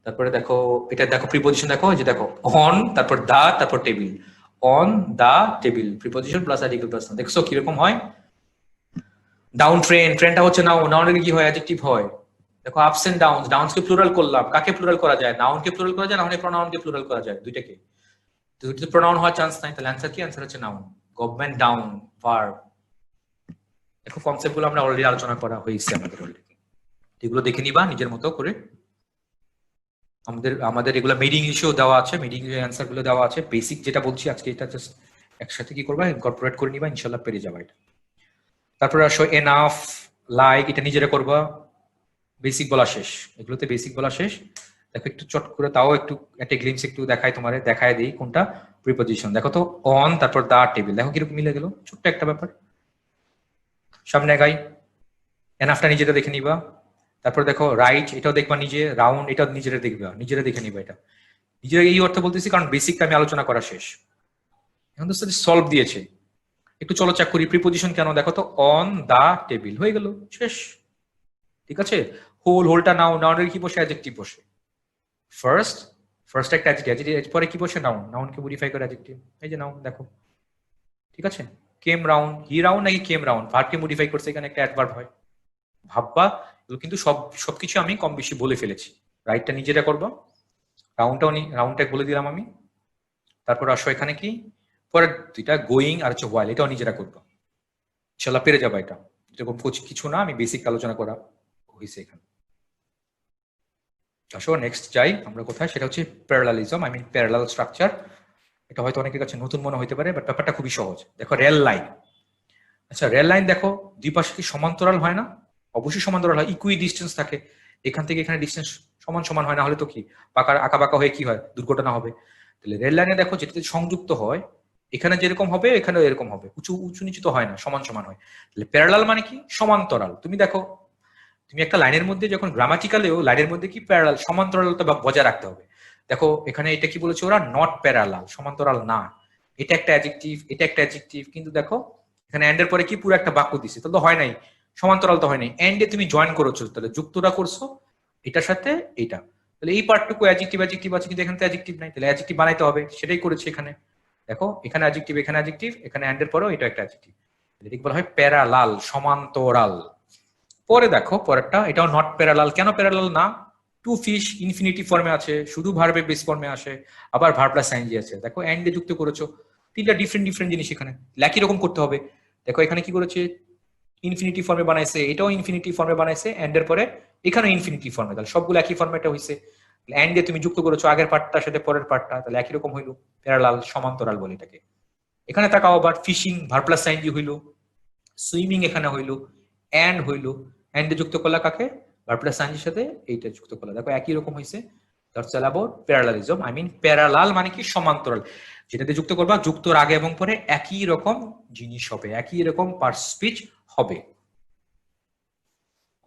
তারপরে দেখো, এটা দেখো প্রিপোজিশন, দেখো যে দেখো অন, তারপর দা, তারপর table, on the table, preposition plus article plus, দেখছো কিরকম হয়। ডাউন ট্রেন, ট্রেনটা হচ্ছে নাউন, নাউনের কি হয়? অ্যাডজেক্টিভ হয়। দেখো আপস এন্ড ডাউনস, ডাউনসকে প্লুরাল করলাম, কাকে প্লুরাল করা যায়? নাউনকে প্লুরাল করা যায়, নাউনের প্রোনাউনকে প্লুরাল করা যায়, দুইটাকে। দুইটা প্রোনাউন হওয়ার চান্স নাই, তাহলে অ্যান্সার কি? অ্যান্সার হচ্ছে নাউন। Government down, verb. দেখো কনসেপ্ট গুলো আমরা অলরেডি আলোচনা করা হয়েছে আমাদের অলরেডি, এগুলো দেখে নিবা নিজের মতো করে। আমাদের আমাদের এগুলো মেড ইংলিশেও দেওয়া আছে, মেড ইংলিশের অ্যান্সার গুলো দেওয়া আছে। বেসিক যেটা বলছি আজকে, এটা জাস্ট একসাথে কি করবা? ইনকর্পোরেট করে নিবা, ইনশাল্লাহ পেরে যাবা এটা। তারপরে আসো এনাফ, লাইক, এটা নিজেরা করবা। বেসিক বলা শেষ, এগুলোতে বেসিক বলা শেষ। দেখো একটু চট করে তাও একটু একটা গ্লিমস একটু দেখাই, তোমারে দেখায় দিই কোনটা প্রিপজিশন। দেখো তো অন তারপর দা টেবিল, দেখো কিরকম মিলে গেল, ছোট্ট একটা ব্যাপার। সামনে গাই, এনাফটা নিজেটা দেখে নিবা। তারপর দেখো রাইট, এটাও দেখবা নিজে, রাউন্ড এটাও নিজেরা দেখবা, নিজেরা দেখে নিবা। এটা নিজেরা এই অর্থে বলতেছি কারণ বেসিকটা আমি আলোচনা করা শেষ। এখন তো সলভ দিয়েছে, একটু চলো চেক করি প্রিপজিশন কেন। দেখো তো অন দা টেবিল হয়ে গেল, শেষ। ঠিক আছে, হোলটা নাউন, নাউনের কি বসে, অ্যাডজেক্টিভ বসে। ফার্স্ট একটা অ্যাডজেক্টিভ, পরে কি বসে, নাউন, নাউনকে মডিফাই করে অ্যাডজেক্টিভ। এই যে নাউন দেখো, ঠিক আছে। কেম রাউন্ড, হি রাউন্ড নাকি কেম রাউন্ড, ভার্বকে মডিফাই করছে, এখানে একটা অ্যাডভার্ব হয়। ভাববা এগুলো কিন্তু সবকিছু আমি কম বেশি বলে ফেলেছি। রাইটটা নিজেরা করবা, রাউন্ডটা বলে দিলাম আমি। তারপর আসো এখানে কি পরের দুইটা গোয়িং আর হচ্ছে ওয়াইল, এটাও নিজেরা করবা, ইনশাল্লাহ পেরে যাবা। এটা এরকম কিছু না, আমি বেসিক আলোচনা করা হয়েছে এখানে। আসো নেক্সট যাই আমরা কোথায়, সেটা হচ্ছে parallelism, I mean parallel structure. এটা হয়তো অনেকের কাছে নতুন মনে হতে পারে, বাট ব্যাপারটা খুবই সহজ। দেখো রেল লাইন, আচ্ছা রেল লাইন দেখো দুই পাশে কি সমান্তরাল হয় না? অবশ্যই সমান্তরাল হয়, ইকুই ডিস্টেন্স থাকে, এখান থেকে এখানে ডিস্টেন্স সমান সমান হয়, না হলে তো কি আঁকা বাঁকা হয়ে কি হয়, দুর্ঘটনা হবে। তাহলে রেল লাইনে দেখো যেটাতে সংযুক্ত হয়, এখানে যেরকম হবে এখানেও এরকম হবে, উঁচু উঁচু নিচু তো হয় না, সমান সমান হয়। তাহলে প্যারালাল মানে কি সমান্তরাল। তুমি দেখো তুমি একটা লাইনের মধ্যে যখন গ্রামাটিক্যালেও লাইনের মধ্যে কি প্যারালাল সমান্তরালতা বজায় রাখতে হবে। দেখো এখানে এটা কি বলেছে ওরা, নট প্যারালাল, সমান্তরাল না। এটা একটা অ্যাডজেক্টিভ, এটা একটা অ্যাডজেক্টিভ, কিন্তু দেখো এখানে এন্ডের পরে কি পুরো একটা বাক্য দিছে, তাহলে তো হয় নাই, সমান্তরাল তো হয় নাই। এন্ডে তুমি জয়েন করেছো, তাহলে যুক্তটা করছো এটার সাথে এটা, তাহলে এই পার্টটুকু অ্যাডজেক্টিভ অ্যাডজেক্টিভ আছে, কিন্তু এখানে তো অ্যাডজেক্টিভ নাই, তাহলে অ্যাডজেক্টিভ বানাইতে হবে, সেটাই করেছে এখানে। দেখো এখানে অ্যাডজেক্টিভ, এখানে অ্যাডজেক্টিভ, এখানে এন্ডের পরেও এটা একটা অ্যাডজেক্টিভ, এটাকে বলা হয় প্যারালাল, সমান্তরাল। পরে দেখো পরেরটা, এটাও নট প্যারালাল। কেন প্যারালাল না? টু ফিশ ইনফিনিটিভ ফর্মে আছে, শুধু ভার্বের বেস ফর্মে আসে, আবার ভার্ব প্লাস আইএনজি আছে। দেখো এন্ডে যুক্ত করেছো, তিনটা ডিফারেন্ট জিনিস এখানে, একই রকম করতে হবে। দেখো এখানে কি করেছে, ইনফিনিটিভ ফর্মে বানাইছে, এটাও ইনফিনিটিভ ফর্মে বানাইছে, এন্ডের পরে এখানে ইনফিনিটিভ ফর্মে, তাহলে সবগুলো একই ফর্মেটে হইছে। এন্ডে তুমি যুক্ত করেছো আগের পার্টটার সাথে পরের পার্টটা, তাহলে একই রকম হইলো, প্যারালাল সমান্তরাল বলে এটাকে। এখানে তাকাও আবার, ফিশিং ভার্ব প্লাস আইএনজি হইলো, সুইমিং এখানে হইলো, এন্ড হইলো, এন্ডে যুক্ত করলা কাকে, ভার্ব প্লাস আইএনজির সাথে এইটা যুক্ত করলা, দেখো একই রকম হইছে। That's all about parallelism, I mean parallel মানে কি সমান্তরাল, যেটাতে যুক্ত করবা যুক্তর আগে এবং পরে একই রকম জিনিস হবে, একই রকম পার্ট স্পিচ হবে।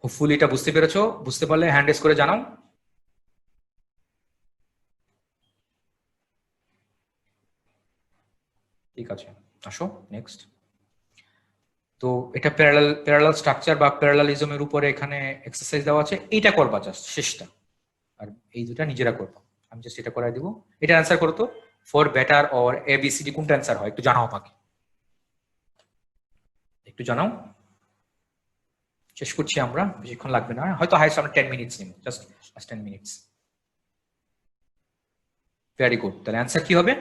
হোপফুলি এটা বুঝতে পেরেছো, বুঝতে পারলে হ্যান্ড রেজ করে জানাও। ঠিক আছে, আসো নেক্সট। তো এটা প্যারালাল স্ট্রাকচার বা প্যারালালিজমের উপরে এখানে এক্সারসাইজ দেওয়া আছে, এইটা করবা জাস্ট শেষটা, আর এই দুটা নিজেরা করবা। আমি জাস্ট এটা করাই দিব, এটা অ্যান্সার করো তো, ফর বেটার অর এবিসিডি কোনটা অ্যান্সার হয় একটু জানাও আমাকে, একটু জানাও। শেষ করছি আমরা, বেশিক্ষণ লাগবে না, হয়তো হাইস্ট আমরা 10 মিনিটস নিব, just last 10 minutes. Very good, তাহলে অ্যান্সার কি হবে?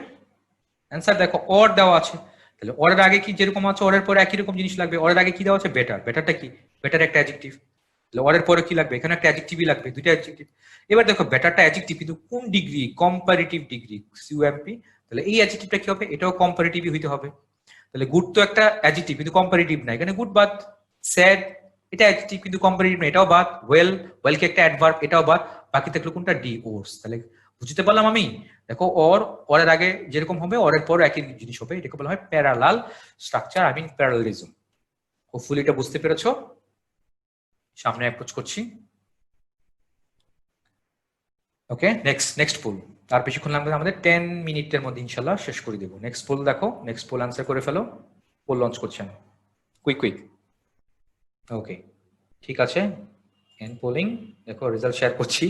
অ্যান্সার দেখো অর দেওয়া আছে, তাহলে অরের আগে কি যেরকম আছে অরের পরে একই রকম জিনিস লাগবে। অরের আগে কি দেওয়া আছে, বেটার, বেটারটা কি, বেটার একটা অ্যাডজেক্টিভ, তাহলে অরের পরে কি লাগবে, এখানে একটা অ্যাডজেক্টিভই লাগবে, দুইটা অ্যাডজেক্টিভ। এবার দেখো বেটারটা অ্যাডজেক্টিভ, কিন্তু কোন ডিগ্রি, কম্পারেটিভ ডিগ্রি, সিউএমপি, তাহলে এই অ্যাডজেক্টিভটা কি হবে, এটাও কম্পারেটিভই হইতে হবে। তাহলে গুড তো একটা অ্যাডজেক্টিভ কিন্তু কম্পারেটিভ না, এখানে গুড বাদ। স্যাড এটা অ্যাডজেক্টিভ কিন্তু কম্পারেটিভ না, এটাও বাদ। ওয়েল কি একটা অ্যাডভার্ব, এটাও বাদ। বাকি থাকলো কোনটা, ডি ওর্স। তাহলে বুঝতে পারলাম আমি, দেখো অরের আগে যেরকম হবে অরের পর একই জিনিস হবে, এটাকে বলা হয় parallel structure, I mean parallelism. Hopefully এটা বুঝতে পেরেছো। সামনে অ্যাপ্রোচ করছি। ওকে, নেক্সট পোল, তার বেশিক্ষণ লাগবে না, আমাদের 10 মিনিটের মধ্যে ইনশাল্লাহ শেষ করে দেবো। নেক্সট পোল দেখো, নেক্সট পোল আনসার করে ফেলো, পোল লঞ্চ করছেন, কুইক। ওকে, ঠিক আছে, এন্ড পোলিং, দেখো রেজাল্ট শেয়ার করছি।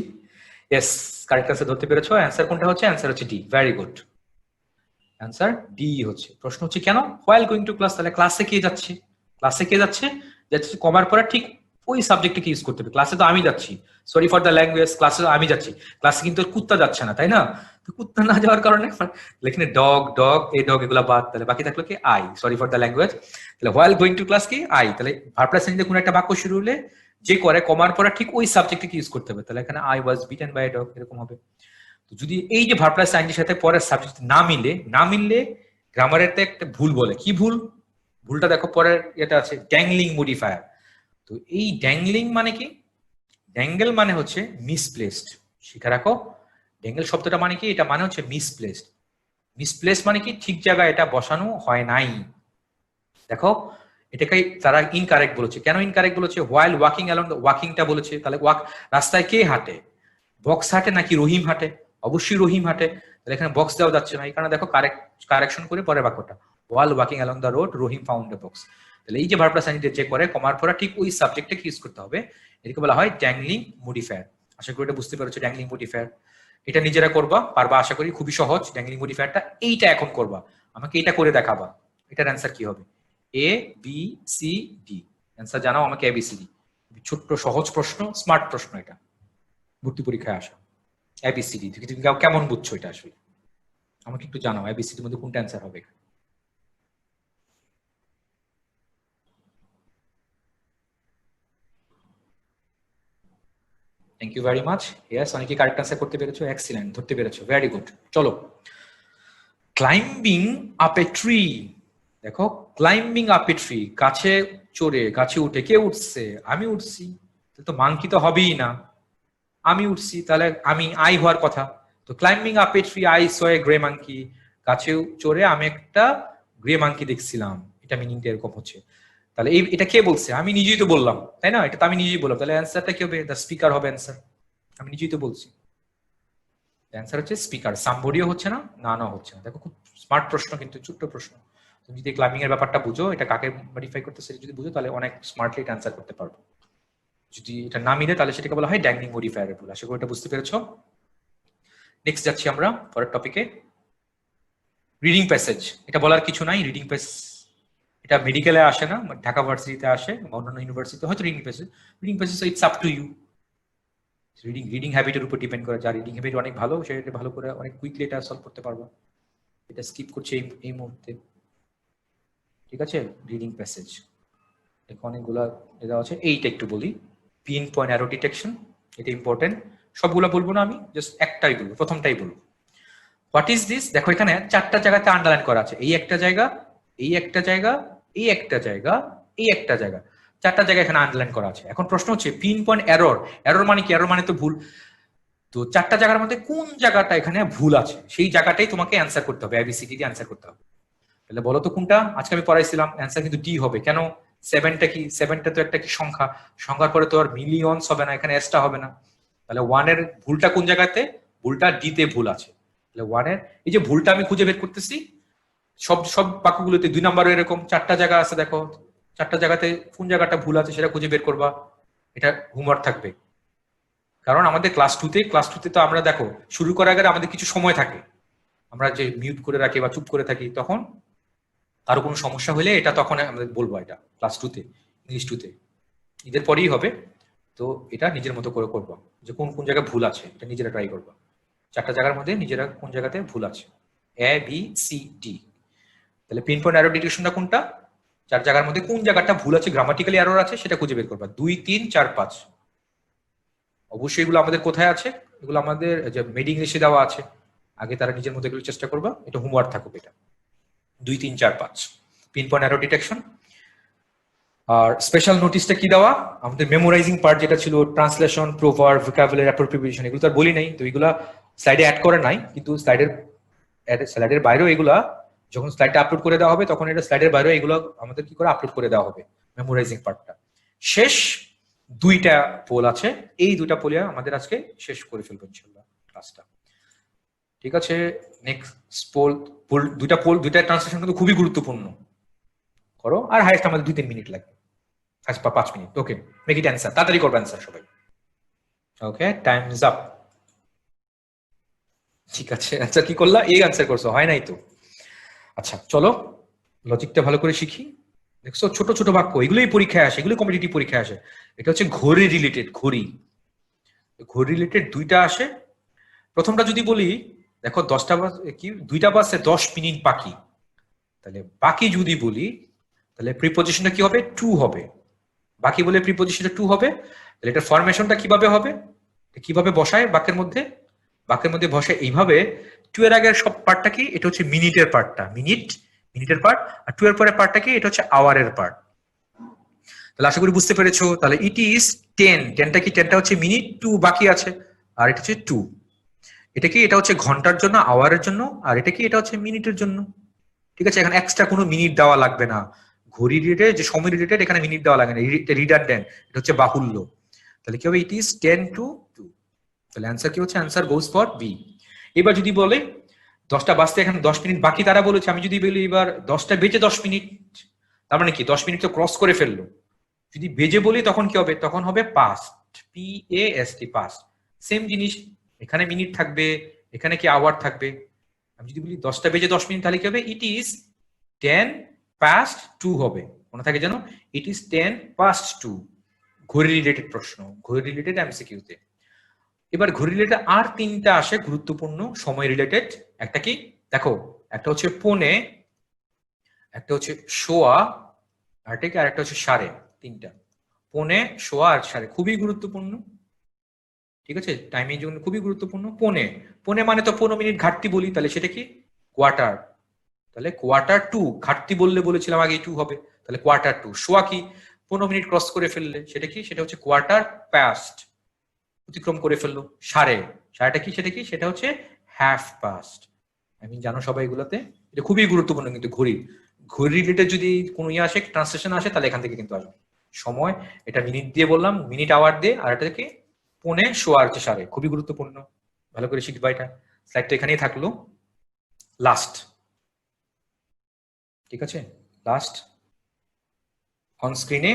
ইয়েস, কারেক্ট আনসার ধরতে পেরেছো। অ্যান্সার কোনটা হচ্ছে, অ্যান্সার হচ্ছে D. Very good, answer D হচ্ছে। প্রশ্ন হচ্ছে কেন, হোয়াইল গোয়িং টু ক্লাস, তাহলে ক্লাসে কে যাচ্ছে, ক্লাসে কে যাচ্ছে, যাচ্ছে কমার পরে ঠিক ওই সাবজেক্টকে ইউজ করতে হবে। ক্লাসে তো আমি যাচ্ছি, সরি ফর দ্য ল্যাঙ্গুয়েজ, ক্লাসে তো আমি যাচ্ছি, ক্লাসে কিন্তু কুত্তা যাচ্ছে না, তাই না? তো কুত্তা না যাওয়ার কারণে এখানে ডগ এই ডগ এগুলা বাদ, তাহলে বাকি থাকলো কি I, sorry for the language. তাহলে হোয়াইল গোয়িং টু ক্লাস কি আই, তাহলে ভার্ব প্লাস এন্ড কোনো একটা বাক্য শুরু হলে যে করে কমার পরে ঠিক ওই সাবজেক্টকে ইউজ করতে হবে, তাহলে এখানে I was bitten by dog এরকম হবে। যদি এই যে ভার্ব প্লাস আইএনজির সাথে পরের সাবজেক্ট না মিললে গ্রামারের একটা ভুল বলে, কি ভুল, ভুলটা দেখো পরের এটা আছে ড্যাংলিং মডিফায়ার। তো এই ড্যাংলিং মানে কি, ড্যাঙ্গেল মানে হচ্ছে মিসপ্লেসড। শিখে রাখো, ড্যাঙ্গেল শব্দটা মানে কি? এটা মানে হচ্ছে মিসপ্লেসড। মিসপ্লেস মানে কি? ঠিক জায়গায় এটা বসানো হয় নাই। দেখো এটাকে তারা ইনকারেক্ট বলেছে। কেন ইনকারেক্ট বলেছে? হোয়াইল ওয়াকিং অ্যালং, ওয়াকিংটা বলেছে, তাহলে ওয়াক রাস্তায় কে হাঁটে? বক্স হাঁটে নাকি রহিম হাঁটে? অবশ্যই রহিম হাঁটে, তাহলে এখানে বক্স দেওয়া যাচ্ছে না। এই কারণে দেখো কারেকশন করে পরে বাক্যটা, while walking along the road Rahim found a box. তাহলে এই যে ভার্ব প্লাস আইএনজি যে করে কমার পরে ঠিক ওই সাবজেক্টে ইউজ করতে হবে। এটাকে বলা হয় ড্যাংলিং মডিফায়ার। আশা করি এটা বুঝতে পেরেছো, ড্যাংলিং মডিফায়ার। এটা নিজেরা করবা, পারবা আশা করি, খুবই সহজ ড্যাংলিং মডিফায়ারটা। এইটা এখন করবা, আমাকে এটা করে দেখাবা। এটার অ্যান্সার কি হবে? A B C D. Answer জানাও আমাকে, এবিসিডি। ছোট্ট সহজ প্রশ্ন, স্মার্ট প্রশ্ন, এটা ভর্তি পরীক্ষায় আসা। এবিসিডি তুমি কেমন বুঝছো এটা আসলে? আমাকে একটু জানাও এবিসিডির মধ্যে কোনটা অ্যান্সার হবে। Thank you very much. Yes, অনেকে কারেক্ট অ্যান্সার করতে পেরেছো, এক্সিলেন্ট, ধরতে পেরেছো, ভেরি গুড। চলো, ক্লাইম্বিং আপ এ ট্রি। দেখো ক্লাইম্বিং আপ এ ট্রি, গাছে চড়ে, গাছে উঠে, কে উঠছে? আমি উঠছি। তাহলে তো মাংকি তো হবেই না, আমি উঠছি, তাহলে আমি আই হওয়ার কথা। তো climbing up a tree I saw a grey monkey, গাছে চড়ে আমি একটা গ্রে মাংকি দেখছিলাম। এটা মিনিংটা এরকম হচ্ছে। তাহলে এটা কে বলছে? আমি নিজেই তো বললাম, তাই না? এটা তো আমি নিজেই বললাম, তাহলে অ্যান্সারটা কি হবে? দ্য স্পিকার হবে অ্যান্সার। আমি নিজেই তো বলছি, অ্যান্সার হচ্ছে স্পিকার। সামবডিও হচ্ছে না, না হচ্ছে না। দেখো খুব স্মার্ট প্রশ্ন, কিন্তু ছোট্ট প্রশ্ন। তুমি যদি ক্লাইম্বিং এর ব্যাপারটা বুঝো, এটা কাকে মডিফাই করতেছে যদি বুঝো, তাহলে অনেক স্মার্টলি এটা অ্যান্সার করতে পারবো। যদি এটা না মিলে তাহলে সেটাকে বলা হয় ড্যাংলিং মডিফায়ারের ভুল। আশা করি এটা বুঝতে পেরেছো। নেক্সট যাচ্ছি আমরা পরের টপিকে, রিডিং প্যাসেজ। এটা বলার কিছু নাই, রিডিং প্যাসেজ এটা মেডিকেলে আসে না, ঢাকা ভার্সিটিতে আসে, অন্যান্য ইউনিভার্সিটিতে হয়তো reading passage. Reading passage it's up to you. Reading হ্যাবিটের উপর ডিপেন্ড করে। যার রিডিং হ্যাবিট অনেক ভালো, সে ভালো করে অনেক কুইকলি এটা সলভ করতে পারবো। এটা স্কিপ করছে এই মুহূর্তে, ঠিক আছে? রিডিং প্যাসেজ অনেকগুলা দেওয়া আছে, এইটা একটু বলি। পিন পয়েন্ট অ্যারো ডিটেকশন, এটা ইম্পর্টেন্ট। সবগুলো বলবো না আমি, জাস্ট একটাই বলবো, প্রথমটাই বলবো। What is this? দেখো এখানে চারটা জায়গাতে আন্ডারলাইন করা আছে। এই একটা জায়গা, এই একটা জায়গা, এই একটা জায়গা, এই একটা জায়গা, চারটা জায়গা এখানে আন্ডারলাইন করা আছে। এখন প্রশ্ন হচ্ছে পিন পয়েন্ট এরর। এরর মানে কি? এরর মানে তো ভুল। তো চারটা জায়গার মধ্যে কোন জায়গাটা এখানে ভুল আছে, সেই জায়গাটাই তোমাকে অ্যান্সার করতে হবে, এবিসিডি দিয়ে অ্যান্সার করতে হবে। তাহলে বলো তো কোনটা? আজকে আমি পড়াইছিলাম, অ্যান্সার কিন্তু ডি হবে। কেন? সেভেনটা কি? সেভেনটা তো একটা কি সংখ্যা, সংখ্যার পরে তো আর মিলিয়নস হবে না, এখানে এসটা হবে না। তাহলে ওয়ানের ভুলটা কোন জায়গাতে? ভুলটা ডি তে ভুল আছে। তাহলে ওয়ানের এই যে ভুলটা আমি খুঁজে বের করতেছি, সব সব বাক্যগুলোতে 2 নাম্বারও এরকম চারটা জায়গা আছে। দেখো চারটা জায়গাতে কোন জায়গাটা ভুল আছে সেটা খুঁজে বের করবা। এটা হোমওয়ার্ক থাকবে। কারণ আমাদের ক্লাস টুতে তো আমরা দেখো শুরু করার আগে আমাদের কিছু সময় থাকে, আমরা যে মিউট করে রাখি বা চুপ করে থাকি, তখন কারো কোনো সমস্যা হলে এটা তখন আমাদের বলবো। এটা ক্লাস টুতে, ইংলিশ টুতে, ঈদের পরেই হবে। তো এটা নিজের মতো করে করবো, যে কোন কোন জায়গায় ভুল আছে এটা নিজেরা ট্রাই করবো। চারটা জায়গার মধ্যে নিজেরা কোন জায়গাতে ভুল আছে, এ বি সি ডি। তাহলে পিন পয়েন্ট অ্যারো ডিটেকশনটা কোনটা? চার জায়গার মধ্যে কোন জায়গাটা ভুল আছে, গ্রামাটিক্যালি এরর আছে, সেটা খুঁজে বের করবা। 2, 3, 4, 5। অবশ্যই এগুলো আমাদের কোথায় আছে? এগুলো আমাদের যে মেড ইংলিশে দেওয়া আছে। আগে তারা নিজের মধ্যে এগুলো চেষ্টা করবা, এটা হোমওয়ার্ক থাকুক। এটা 2, 3, 4, 5 পিন পয়েন্ট অ্যারো ডিটেকশন। আর স্পেশাল নোটিসটা কি দেওয়া? আমাদের মেমোরাইজিং পার্ট যেটা ছিল, ট্রান্সলেশন, প্রোভার্ব, ভোকাবুলারি, অ্যাপ্রোপ্রিয়েশন, এগুলো তো আর বলি নাই, তো এগুলা স্লাইডে অ্যাড করে নাই, কিন্তু স্লাইডের বাইরেও এগুলা যখন স্লাইডটা আপলোড করে দেওয়া হবে, তখন এটা স্লাইডের বাইরেও এগুলো আমাদের কি করে আপলোড করে দেওয়া হবে, মেমোরাইজিং পার্টটা। শেষ 2টা পোল আছে, এই 2টা পোলে আমাদের আজকে শেষ করে ফেলবো ইনশাআল্লাহ ক্লাসটা। ঠিক আছে, নেক্সট পোল 2টা ট্রান্সলেশন কিন্তু খুবই গুরুত্বপূর্ণ করো। আর হাইস্ট আমাদের 2-3 মিনিট লাগবে, 5 minute. Okay, make it answer, তাড়াতাড়ি করবে অ্যান্সার সবাই। ওকে, টাইম ইজ আপ। ঠিক আছে, অ্যান্সার কি করলা? এই অ্যান্সার করছো, হয় নাই তো। আচ্ছা চলো লজিকটা ভালো করে শিখি। দেখছো ছোট ছোট বাক্য, এগুলোই পরীক্ষায় আসে, এগুলো কম্পিটিটিভ পরীক্ষায় আসে। এটা হচ্ছে ঘড়ি রিলেটেড, ঘড়ি রিলেটেড 2টা আসে। প্রথমটা যদি বলি, দেখো 10টা কি 2টা বাজে 10 মিনিট বাকি। তাহলে বাকি যদি বলি, তাহলে প্রিপোজিশনটা কি হবে? টু হবে। বাকি বলে প্রিপোজিশনটা টু হবে। তাহলে এটার ফরমেশনটা কিভাবে হবে, কিভাবে বসায় বাক্যের মধ্যে? বাক্যের মধ্যে বসায় এইভাবে, টু এর আগের সব পার্টটা কি? এটা হচ্ছে মিনিটের পার্টটা, মিনিটের পার্ট। আর টু এর পরে পার্টটা কি? এটা হচ্ছে আওয়ারের পার্ট। তাহলে আশা করি বুঝতে পেরেছো। তাহলে ইট ইজ 10, 10টা কি, 10টা হচ্ছে মিনিট, 2 বাকি আছে, আর এটা হচ্ছে 2। এটা কি, এটা হচ্ছে ঘন্টার জন্য, আওয়ারের জন্য, আর এটা কি, এটা হচ্ছে মিনিটের জন্য। ঠিক আছে, এখানে এক্সট্রা কোনো মিনিট দেওয়া লাগবে না। ঘড়ি রিলেটেড যে সময় রিলেটেড, এখানে মিনিট দেওয়া লাগে না, রিডান্ডেন্ট, এটা হচ্ছে বাহুল্য। তাহলে কি হবে, ইট ইজ 10 to 2। তাহলে অ্যান্সার কি হচ্ছে, অ্যান্সার গোজ ফর বি। এবার যদি বলে 10টা বাজতে এখানে 10 মিনিট বাকি, তারা বলেছে, আমি যদি বলি এবার 10টা বেজে 10 মিনিট, তার মানে কি 10 মিনিট তো ক্রস করে ফেললো। যদি বেজে বলি তখন কি হবে, তখন হবে পাস্ট, PAST, পাস্ট। সেম জিনিস, এখানে মিনিট থাকবে, এখানে কি আওয়ার থাকবে। আমি যদি বলি 10টা বেজে 10 মিনিট, তাহলে কি হবে, ইট ইজ 10 past 2 হবে। মনে থাকে যেন, ইট ইজ 10 past 2। ঘড়ি রিলেটেড প্রশ্ন, ঘড়ি রিলেটেড এমসিকিউতে। এবার ঘড়ি রিলেটেড আর 3টা আসে গুরুত্বপূর্ণ সময় রিলেটেড। একটা কি দেখো, একটা হচ্ছে পৌনে, একটা হচ্ছে সোয়া, আর ঠিক, আর একটা হচ্ছে সাড়ে। 3টা, পৌনে, সোয়া আর সাড়ে, খুবই গুরুত্বপূর্ণ। ঠিক আছে, টাইমিং জন্য খুবই গুরুত্বপূর্ণ। পৌনে, পৌনে মানে তো 15 মিনিট ঘাটতি বলি, তাহলে সেটা কি, কোয়ার্টার। তাহলে কোয়ার্টার টু, ঘাটতি বললে বলেছিলাম আগে 2 হবে, তাহলে কোয়ার্টার টু। সোয়া কি, 15 মিনিট ক্রস করে ফেললে সেটা কি, সেটা হচ্ছে কোয়ার্টার পাস্ট, অতিক্রম করে ফেললো। সাড়ে, সাড়েটা কি, সেটা কি, সেটা হচ্ছে হাফ পাস্ট। আমি জানো সবাই এগুলোতে, এটা খুবই গুরুত্বপূর্ণ কিন্তু ঘড়ি, ঘড়ি রিলেটেড যদি কোনো ইয়ে আসে, ট্রান্সলেশন আসে, তাহলে এখান থেকে কিন্তু আসবে সময়। এটা মিনিট দিয়ে বললাম, মিনিট আওয়ার দিয়ে, আর এটা কি পৌনে, সোয়া হচ্ছে সাড়ে, খুবই গুরুত্বপূর্ণ। ভালো করে শিখবা এটা। স্লাইডটা এখানেই থাকলো। লাস্ট, ঠিক আছে, লাস্ট অন স্ক্রিনে,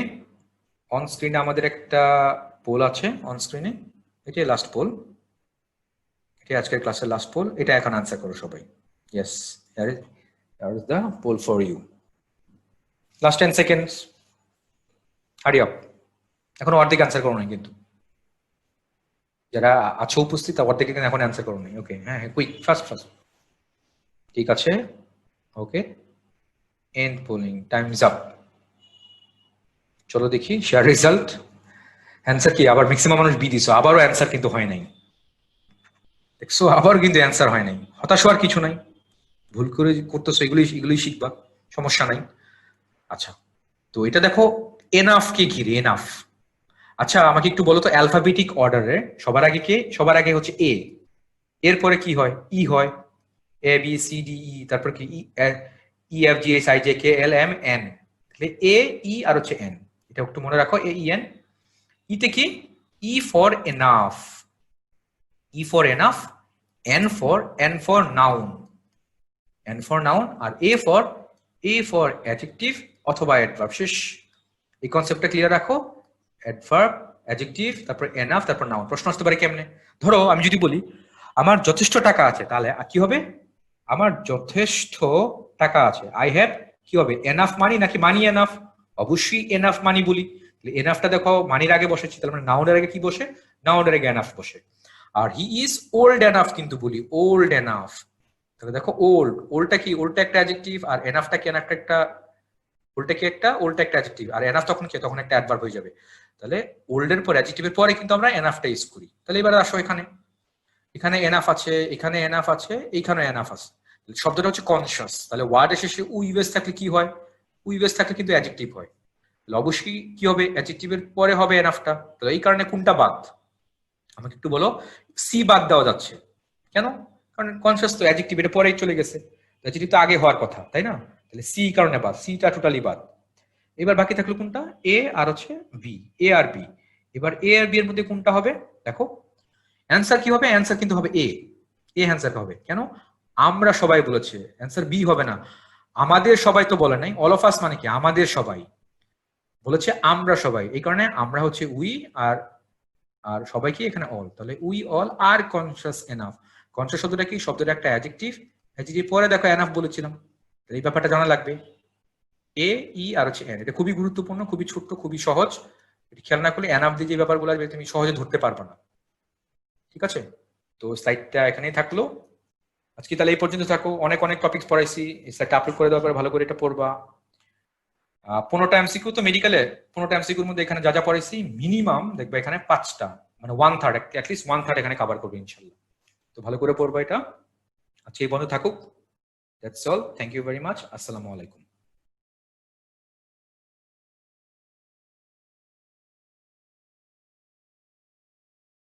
অন স্ক্রিনে আমাদের একটা পোল আছে অন স্ক্রিনে, এটাই লাস্ট পোল, এটাই আজকের ক্লাসের লাস্ট পোল। এটা এখন আনসার করো সবাই। Yes, here is the poll for you. Last 10 seconds. Hurry up. এখন অর্ধেক অ্যান্সার করো না কিন্তু, যারা আছো উপস্থিত অর্ধেক এখন অ্যান্সার করো নাই। ওকে, হ্যাঁ হ্যাঁ, কুইক, ফাস্ট ফাস্ট। ঠিক আছে, okay, end polling, time is up. চলো দেখি শেয়ার রেজাল্ট। অ্যান্সার কি, আবার ম্যাক্সিমাম মানুষ বি দিছো, আবারও অ্যান্সার কিন্তু হয় নাই। দেখছো, আবার কিন্তু অ্যান্সার হয় নাই। হতাশ হওয়ার কিছু নাই, ভুল করে করতেছো, এগুলোই শিখবা, সমস্যা নাই। আচ্ছা, তো এটা দেখো, এনাফ কে ঘিরে, এনাফ। আচ্ছা আমাকে একটু বলো তো, অ্যালফাবেটিক অর্ডারে সবার আগে কে, সবার আগে হচ্ছে এ, এরপরে কি হয়, ই হয়, ABCDE, তারপর কি EFGHIJKLMN, এ, ই আর হচ্ছে এন। এটা একটু মনে রাখো, AEN। ইতে কি, E for enough, E for enough, N for noun, N for noun, আর এ ফর অ্যাডজেক্টিভ অথবা অ্যাডভার্ব। শেষ, এই কনসেপ্টটা ক্লিয়ার রাখো। অ্যাডভার্ব, অ্যাডজেক্টিভ, তারপর এনাফ, তারপর নাউন। প্রশ্ন আসতে পারে কেমনে, ধরো আমি যদি বলি আমার যথেষ্ট টাকা আছে, তাহলে কি হবে, আমার যথেষ্ট টাকা আছে, আই হ্যাভ, কি হবে, এনাফ মানি নাকি মানি এনাফ, অবশ্যই এনাফ মানি বলি। এনাফটা দেখো মানির আগে বসেছি, তার মানে নাউনের আগে কি বসে, নাউনের আগে এনাফ বসে। আর হি ইজ ওল্ড এনাফ কিন্তু বলি, ওল্ড এনাফ। তাহলে দেখো ওল্ড, ওল্ডটা কি, ওল্ডটা একটা অ্যাডজেক্টিভ, আর এনাফটা কি, এনাফটা একটা, ওল্ডটা কি একটা, ওল্ডটা একটা অ্যাডজেক্টিভ, আর এনাফ তখন কি, তখন একটা অ্যাডভার্ব হয়ে যাবে। তাহলে ওল্ডের পর, অ্যাডজেক্টিভের পরে কিন্তু আমরা এনাফটা ইউজ করি। তাহলে এবার আসো এখানে, এখানে এনাফ আছে, এখানে এনাফ আছে, এইখানে এনাফ আছে। শব্দটা হচ্ছে কনসিয়াস। তাহলে ওয়ার্ডের শেষে উইবেস থাকলে কি হয়, উইবেস থাকলে কিন্তু অ্যাডজেক্টিভ হয়। তাহলে অবশ্যই কি হবে, অ্যাডজেক্টিভের পরে হবে এনাফটা। তাহলে এই কারণে কোনটা বাদ, আমাকে একটু বলো। সি বাদ দেওয়া যাচ্ছে কেন, কারণ কনসিয়াস তো অ্যাডজেক্টিভের পরেই চলে গেছে, অ্যাডজেক্টিভ তো আগে হওয়ার কথা, তাই না। তাহলে সি কারণে বাদ, সিটা টোটালি বাদ। এবার বাকি থাকলো কোনটা, এ আর হচ্ছে বি, এ আর বি। এবার এ আর বি এর মধ্যে কোনটা হবে, দেখো অ্যান্সার কি হবে, অ্যান্সার কিন্তু হবে এ, এ অ্যান্সার হবে। কেন, আমরা সবাই বলেছে, অ্যান্সার বি হবে না। আমাদের সবাই তো বলে নাই, অল অফ আস মানে কি, আমাদের সবাই বলেছে, আমরা সবাই, এই কারণে আমরা হচ্ছে উই, আর আর সবাই কি এখানে অল। তাহলে we all are conscious enough. Conscious শব্দটা কি, শব্দটা একটা অ্যাডজেক্টিভ, অ্যাডজেক্টিভ পরে দেখো এনাফ বলেছিলাম। এই ব্যাপারটা জানা লাগবে। এ, ই আর হচ্ছে এন, এটা খুবই গুরুত্বপূর্ণ, খুবই ছোট্ট, খুবই সহজ। এটা খেয়াল না করলে এনাফ দিয়ে যে ব্যাপারগুলো আসবে তুমি সহজে ধরতে পারবে না। ঠিক আছে, তো স্লাইডটা এখানেই থাকলো আজকে। তাহলে এই পর্যন্ত থাকো, অনেক অনেক টপিক পড়াইছি, এই স্লাইডটা আপলোড করে দেওয়ার পরে ভালো করে এটা পড়বা। 15টা এমসিকিউ তো মেডিকেলে, 15টা এমসিকিউর মধ্যে এখানে যা যা পড়াইছি মিনিমাম দেখবে এখানে 5টা, মানে 1/3, অ্যাটলিস্ট 1/3 এখানে কভার করবে ইনশাল্লাহ। তো ভালো করে পড়বা এটা। আচ্ছা এই বন্ধ থাকুক, that's all, thank you very much, আসসালামু আলাইকুম।